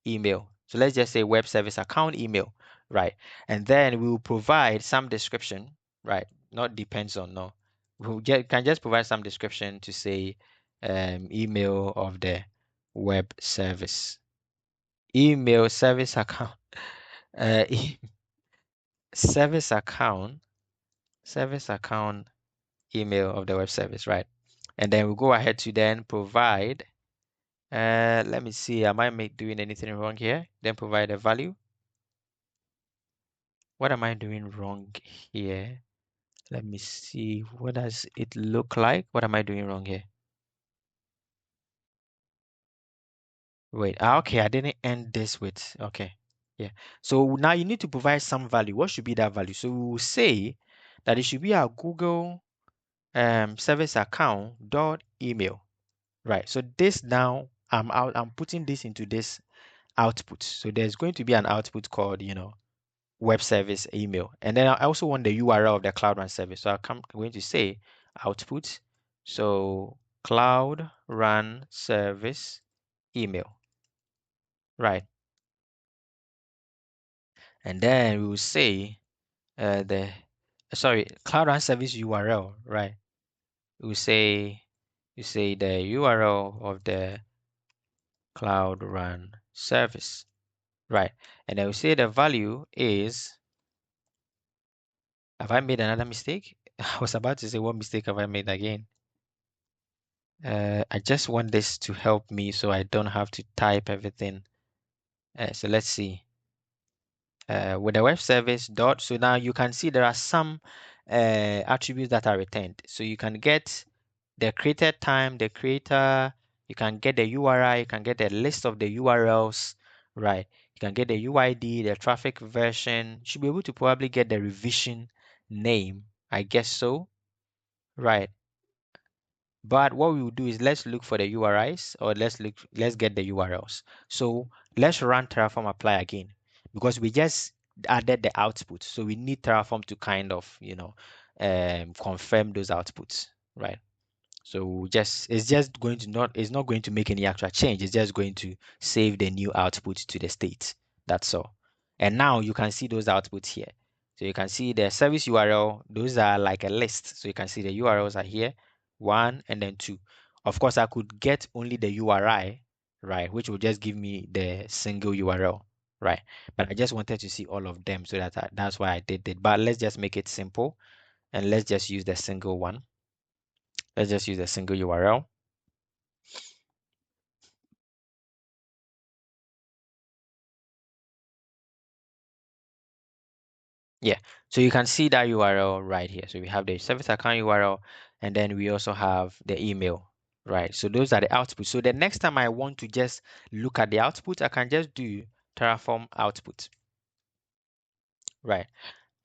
email. So let's just say web service account email, right? And then we will provide some description, right? Not depends on, no. Can just provide some description to say email of the web service. Email service account, uh, service account, service account email of the web service, right? And then we'll go ahead to then provide, let me see, am I doing anything wrong here? Then provide a value. What am I doing wrong here? Let me see, what does it look like? What am I doing wrong here? Wait, okay, I didn't end this with, okay, yeah. So now you need to provide some value. What should be that value? So we will say that it should be our Google service account dot email. Right. So this now I'm putting this into this output. So there's going to be an output called, web service email. And then I also want the URL of the Cloud Run service. So I'm going to say output. So Cloud Run service email. Right. And then we will say Cloud Run service URL. Right. We will say you say the URL of the Cloud Run service. Right. And I will say the value is, have I made another mistake? I was about to say, what mistake have I made again? I just want this to help me so I don't have to type everything. So let's see. With the web service dot, so now you can see there are some attributes that are returned. So you can get the created time, the creator, you can get the URI, you can get the list of the URLs, right? You can get the UID, the traffic version. You should be able to probably get the revision name, I guess so, right? But what we will do is let's look for the URIs or let's get the URLs. So let's run Terraform apply again because we just added the output. So we need Terraform to kind of, confirm those outputs, right? So it's just going to not it's not going to make any actual change. It's just going to save the new output to the state. That's all. And now you can see those outputs here. So you can see the service URL, those are like a list. So you can see the URLs are here, one and then two. Of course, I could get only the URI, right, which will just give me the single URL, right? But I just wanted to see all of them so that's why I did it. But let's just make it simple and let's just use the single one. Let's just use a single URL. Yeah. So you can see that URL right here. So we have the service account URL, and then we also have the email, right? So those are the outputs. So the next time I want to just look at the output, I can just do Terraform output, right?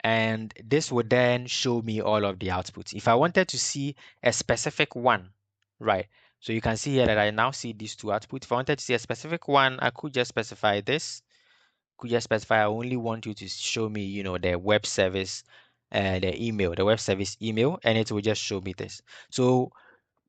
And this would then show me all of the outputs. If I wanted to see a specific one, right? So you can see here that I now see these two outputs. If I wanted to see a specific one, I could just specify this. Could just specify I only want you to show me, the web service, the web service email, and it will just show me this. So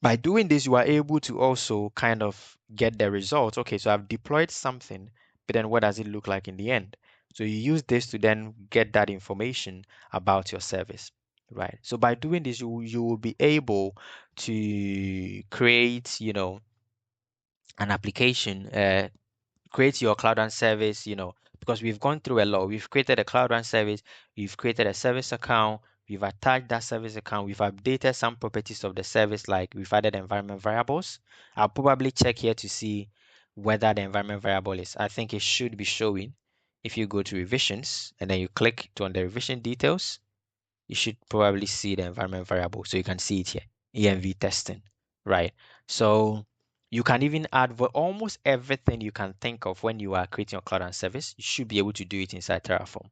by doing this, you are able to also kind of get the results. Okay, so I've deployed something, but then what does it look like in the end? So you use this to then get that information about your service, right? So by doing this, you will be able to create, an application, create your cloud run service, because we've gone through a lot. We've created a cloud run service, we've created a service account, we've attached that service account, we've updated some properties of the service, like we've added environment variables. I'll probably check here to see whether the environment variable is, I think it should be showing. If you go to revisions and then you click to on the revision details, you should probably see the environment variable. So you can see it here, ENV testing, right? So you can even add almost everything you can think of when you are creating your cloud and service. You should be able to do it inside Terraform,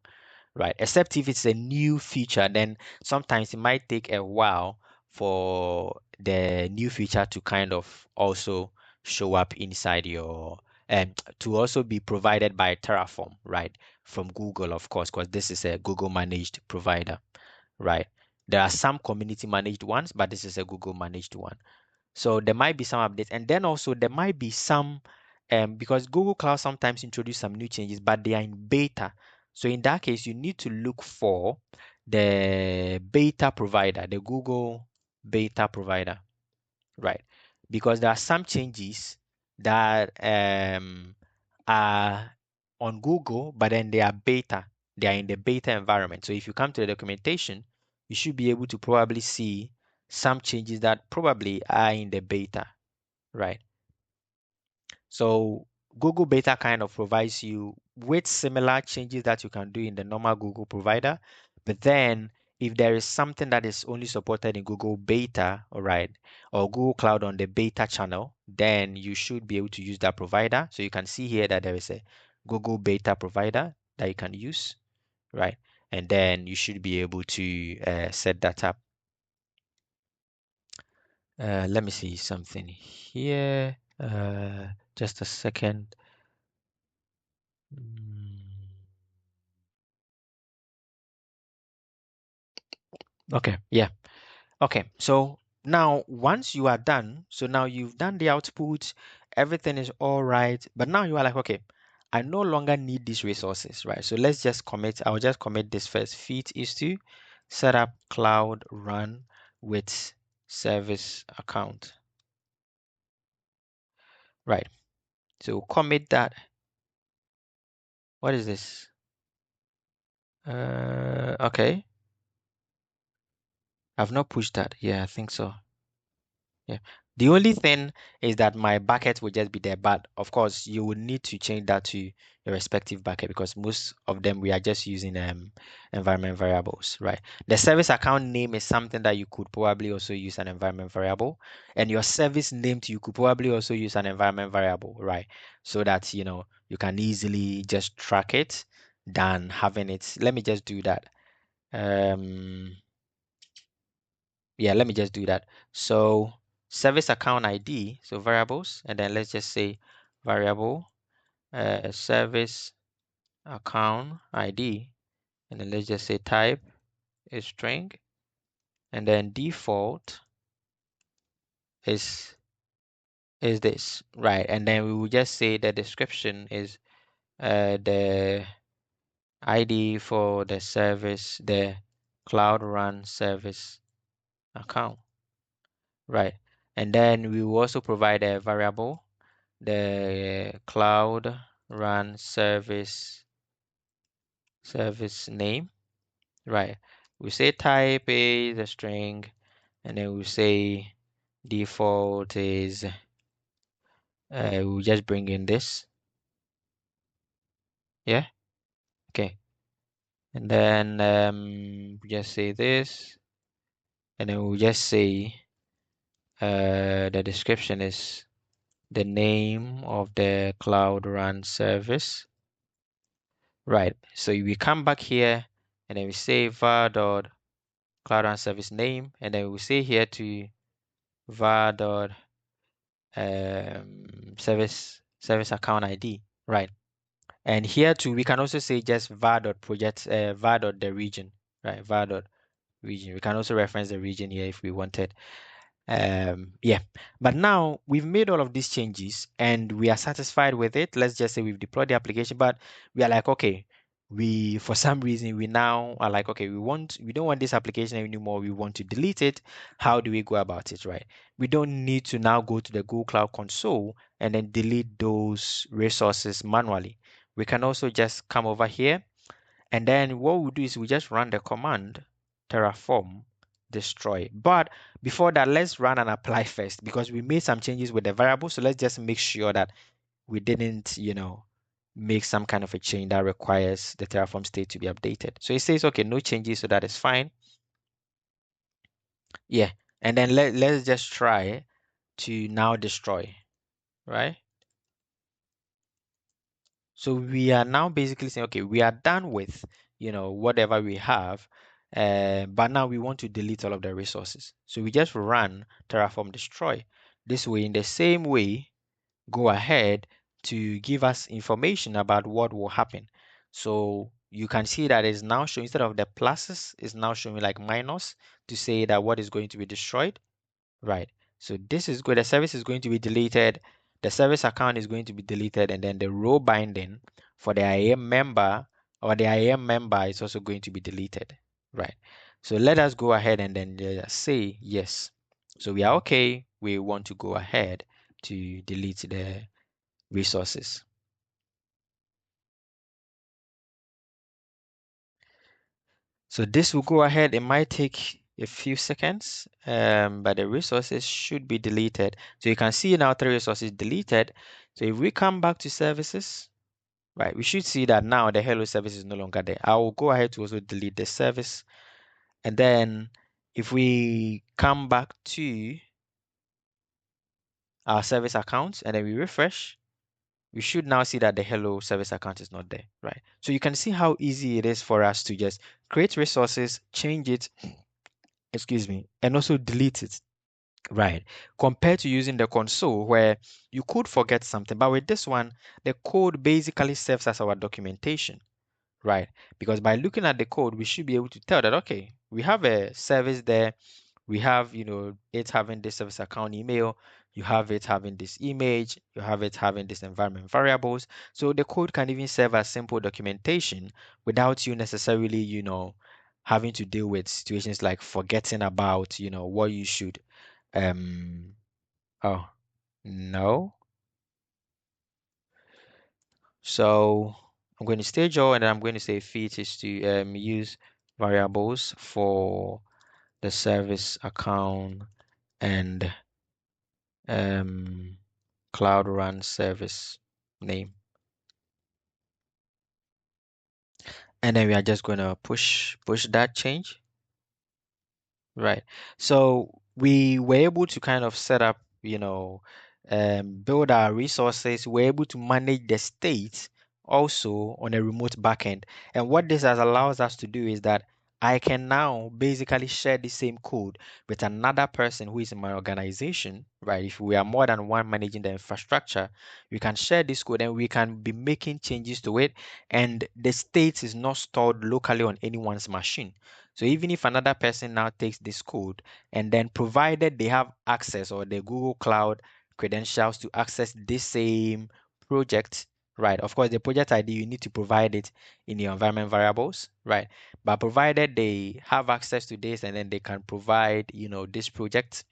right? Except if it's a new feature, then sometimes it might take a while for the new feature to kind of also show up inside your to also be provided by Terraform, right? From Google, of course, because this is a Google managed provider, right? There are some community managed ones, but this is a Google managed one. So there might be some updates, and then also there might be some, because Google Cloud sometimes introduce some new changes, but they are in beta. So in that case, you need to look for the beta provider, the Google beta provider, right? Because there are some changes that are on Google, but then they are beta. They are in the beta environment. So if you come to the documentation, you should be able to probably see some changes that probably are in the beta, right? So Google Beta kind of provides you with similar changes that you can do in the normal Google provider. But then if there is something that is only supported in Google Beta, all right, or Google Cloud on the beta channel, then you should be able to use that provider. So you can see here that there is a Google Beta provider that you can use, right? And then you should be able to set that up. Let me see something here. Just a second. Mm, Okay, yeah. Okay, so now once you are done, so now you've done the output, everything is all right, but now you are like, okay, I no longer need these resources, right? So let's just commit, I'll just commit this first. Feat is to set up cloud run with service account, right? So commit that. What is this? Okay, I've not pushed that. Yeah, I think so. Yeah. The only thing is that my bucket will just be there, but of course you will need to change that to your respective bucket because most of them we are just using environment variables, right? The service account name is something that you could probably also use an environment variable, and your service name you could probably also use an environment variable, right? So that you can easily just track it than having it. Let me just do that. Um, yeah, let me just do that. So service account ID, so variables, and then let's just say variable service account ID, and then let's just say type is string, and then default is this, right? And then we will just say the description is the ID for the service, the cloud run service account, right? And then we will also provide a variable, the cloud run service name, right? We say type is a string, and then we say default is we'll just bring in this, yeah, okay, And then we just say this, and then we'll just say the description is the name of the Cloud Run service. Right. So we come back here and then we say var dot Cloud Run service name, and then we say here to var dot service account ID. Right. And here too, we can also say just var dot project var dot the region. Right. Var dot region. We can also reference the region here if we wanted. Yeah, but now we've made all of these changes and we are satisfied with it. Let's just say we've deployed the application, but we are like, okay, we for some reason we now are like, okay, we don't want this application anymore. We want to delete it. How do we go about it, right? We don't need to now go to the Google Cloud Console and then delete those resources manually. We can also just come over here, and then what we do is we just run the command Terraform destroy. But before that, let's run and apply first because we made some changes with the variable. So let's just make sure that we didn't, make some kind of a change that requires the Terraform state to be updated. So it says, okay, no changes, so that is fine. Yeah. And then let's just try to now destroy, right? So we are now basically saying, okay, we are done with, whatever we have, but now we want to delete all of the resources. So we just run Terraform destroy. This way, in the same way, go ahead to give us information about what will happen. So you can see that it's now showing, instead of the pluses, it's now showing like minus to say that what is going to be destroyed. Right. So this is good. The service is going to be deleted. The service account is going to be deleted. And then the row binding for the IAM member or the IAM member is also going to be deleted. Right. So let us go ahead and then just say yes. So we are okay. We want to go ahead to delete the resources. So this will go ahead. It might take a few seconds, but the resources should be deleted. So you can see now 3 resources deleted. So if we come back to services, right, we should see that now the hello service is no longer there. I will go ahead to also delete the service. And then if we come back to our service account and then we refresh, we should now see that the hello service account is not there, right? So you can see how easy it is for us to just create resources, change it, excuse me, and also delete it, right? Compared to using the console where you could forget something, but with this one, the code basically serves as our documentation, right? Because by looking at the code, we should be able to tell that, okay, we have a service there, we have, it having this service account email, you have it having this image, you have it having this environment variables. So the code can even serve as simple documentation without you necessarily, having to deal with situations like forgetting about, what you should. Um, oh, no. So I'm going to stage all and then I'm going to say feat is to use variables for the service account and um, Cloud Run service name. And then we are just going to push that change. Right. So we were able to kind of set up, build our resources. We're able to manage the state also on a remote backend. And what this has allows us to do is that I can now basically share the same code with another person who is in my organization, right? If we are more than one managing the infrastructure, we can share this code and we can be making changes to it. And the state is not stored locally on anyone's machine. So even if another person now takes this code and then provided they have access or the Google Cloud credentials to access this same project, right? Of course, the project ID, you need to provide it in your environment variables, right? But provided they have access to this and then they can provide, this project,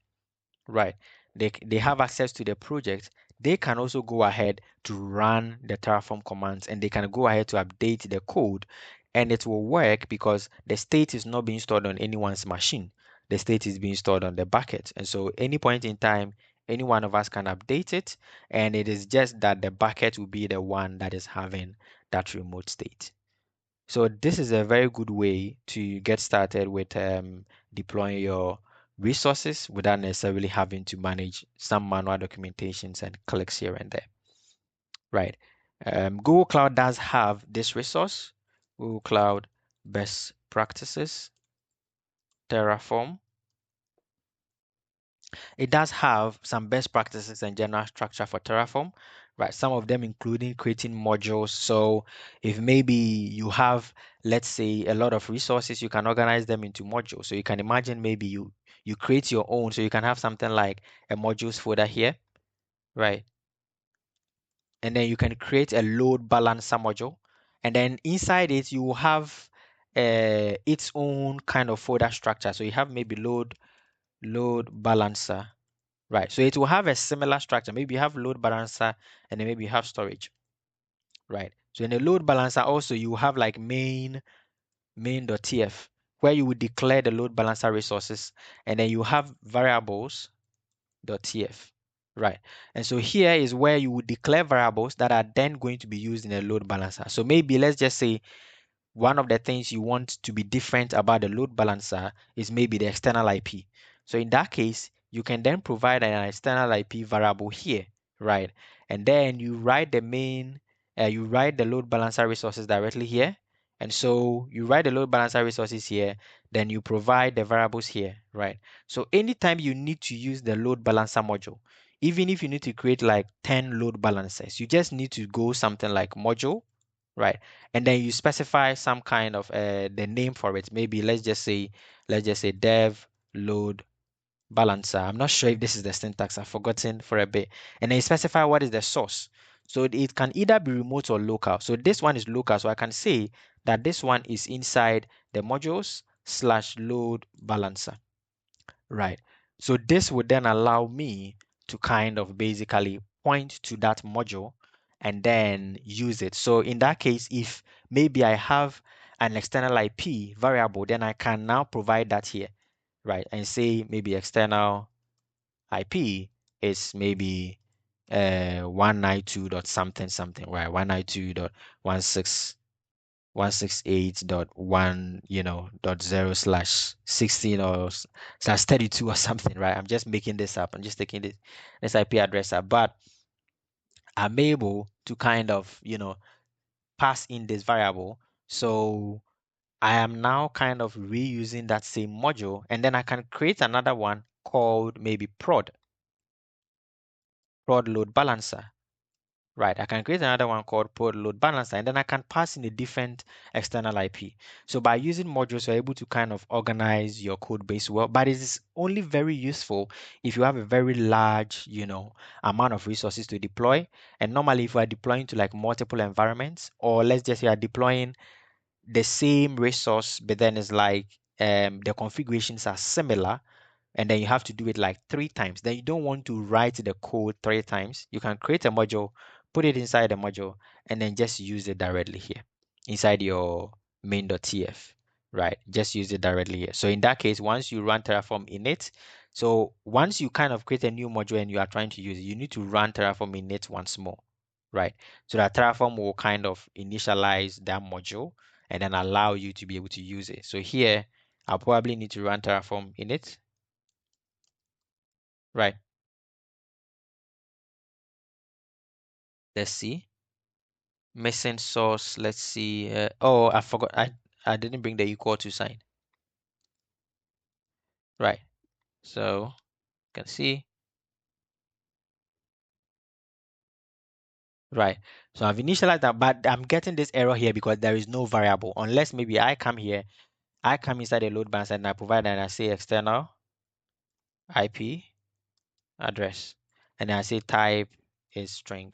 right? They have access to the project. They can also go ahead to run the Terraform commands and they can go ahead to update the code and it will work because the state is not being stored on anyone's machine. The state is being stored on the bucket. And so any point in time, any one of us can update it. And it is just that the bucket will be the one that is having that remote state. So this is a very good way to get started with deploying your resources without necessarily having to manage some manual documentations and clicks here and there, right? Google Cloud does have this resource, Google Cloud Best Practices, Terraform. It does have some best practices and general structure for Terraform, right? Some of them including creating modules. So if maybe you have, let's say, a lot of resources, you can organize them into modules. So you can imagine maybe you create your own. So you can have something like a modules folder here, right? And then you can create a load balancer module. And then inside it, you will have its own kind of folder structure. So you have maybe load balancer. Right. So it will have a similar structure. Maybe you have load balancer and then maybe you have storage. Right. So in the load balancer also you have like main.tf where you would declare the load balancer resources and then you have variables.tf. Right. And so here is where you would declare variables that are then going to be used in a load balancer. So maybe let's just say one of the things you want to be different about the load balancer is maybe the external IP. So in that case, you can then provide an external IP variable here, right? And then you write the load balancer resources directly here. And so you write the load balancer resources here, then you provide the variables here, right? So anytime you need to use the load balancer module, even if you need to create like 10 load balancers, you just need to go something like module, right? And then you specify some kind of the name for it. Maybe let's just say dev load balancer. I'm not sure if this is the syntax. I've forgotten for a bit. And then you specify what is the source. So it can either be remote or local. So this one is local. So I can say that this one is inside the modules slash load balancer. Right. So this would then allow me to kind of basically point to that module and then use it. So in that case, if maybe I have an external IP variable, then I can now provide that here, right? And say maybe external IP is maybe 192 dot something something, right? 192.168.1 dot 0 slash 16 or slash 32 or something, right? I'm just making this up. I'm just taking this IP address up, but I'm able to kind of pass in this variable. So I am now kind of reusing that same module, and then I can create another one called maybe prod load balancer. Right, I can create another one called prod load balancer, and then I can pass in a different external IP. So by using modules, you're able to kind of organize your code base well, but it is only very useful if you have a very large, amount of resources to deploy. And normally, if you are deploying to like multiple environments, or let's just say you are deploying the same resource, but then it's like the configurations are similar, and then you have to do it like 3 times. Then you don't want to write the code 3 times. You can create a module, put it inside the module, and then just use it directly here inside your main.tf, right? Just use it directly here. So in that case, once you run Terraform init, so once you kind of create a new module and you are trying to use it, you need to run Terraform init once more, right? So that Terraform will kind of initialize that module and then allow you to be able to use it. So here, I'll probably need to run Terraform init, right? Let's see. Missing source. Let's see. Oh, I forgot. I didn't bring the equal to sign. Right. So you can see. Right. So I've initialized that, but I'm getting this error here because there is no variable. Unless maybe I come here, I come inside the load balance and I provide and I say external IP address. And then I say type is string.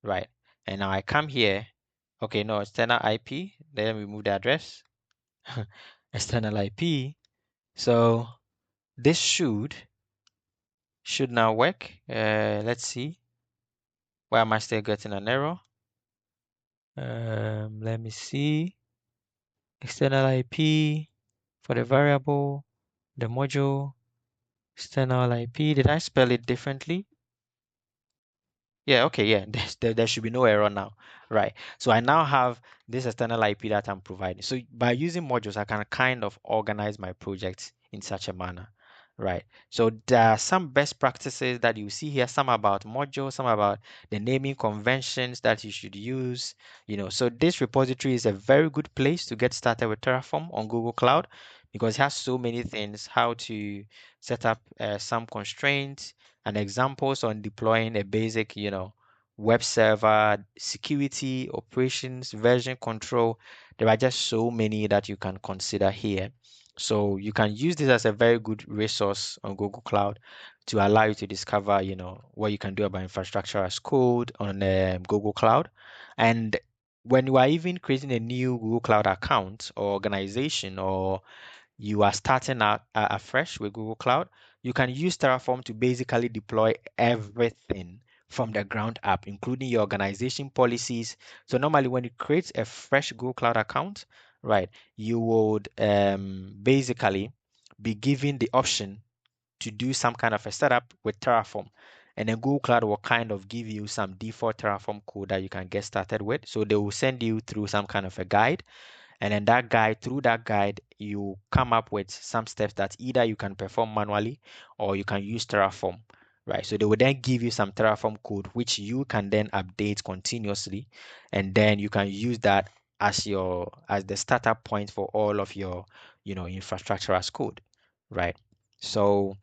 Right. And now I come here. Okay, no, external IP. Then we move the address. External IP. So this should now work. Let's see. Why am I still getting an error? Let me see. External IP for the variable, the module, external IP. Did I spell it differently? Yeah, okay, yeah. There should be no error now. Right. So I now have this external IP that I'm providing. So by using modules, I can kind of organize my projects in such a manner. Right. So there are some best practices that you see here, some about modules, some about the naming conventions that you should use. So this repository is a very good place to get started with Terraform on Google Cloud because it has so many things, how to set up some constraints and examples on deploying a basic, web server, security, operations, version control. There are just so many that you can consider here. So you can use this as a very good resource on Google Cloud to allow you to discover, what you can do about infrastructure as code on Google Cloud. And when you are even creating a new Google Cloud account or organization, or you are starting out afresh with Google Cloud, you can use Terraform to basically deploy everything from the ground up, including your organization policies. So normally when you create a fresh Google Cloud account, right, you would basically be given the option to do some kind of a setup with Terraform. And then Google Cloud will kind of give you some default Terraform code that you can get started with. So they will send you through some kind of a guide, and then through that guide, you come up with some steps that either you can perform manually or you can use Terraform, right? So they will then give you some Terraform code, which you can then update continuously. And then you can use that as the startup point for all of your, infrastructure as code, right? So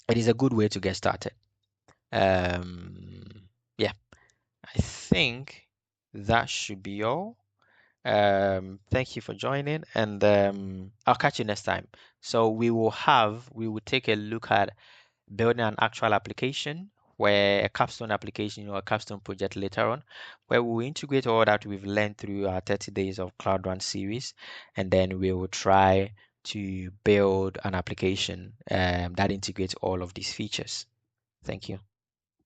it is a good way to get started. Um, yeah, I think that should be all. Thank you for joining, and I'll catch you next time. So we will take a look at building an actual application, where a capstone application or a capstone project later on, where we'll integrate all that we've learned through our 30 days of Cloud Run series, and then we will try to build an application that integrates all of these features. Thank you.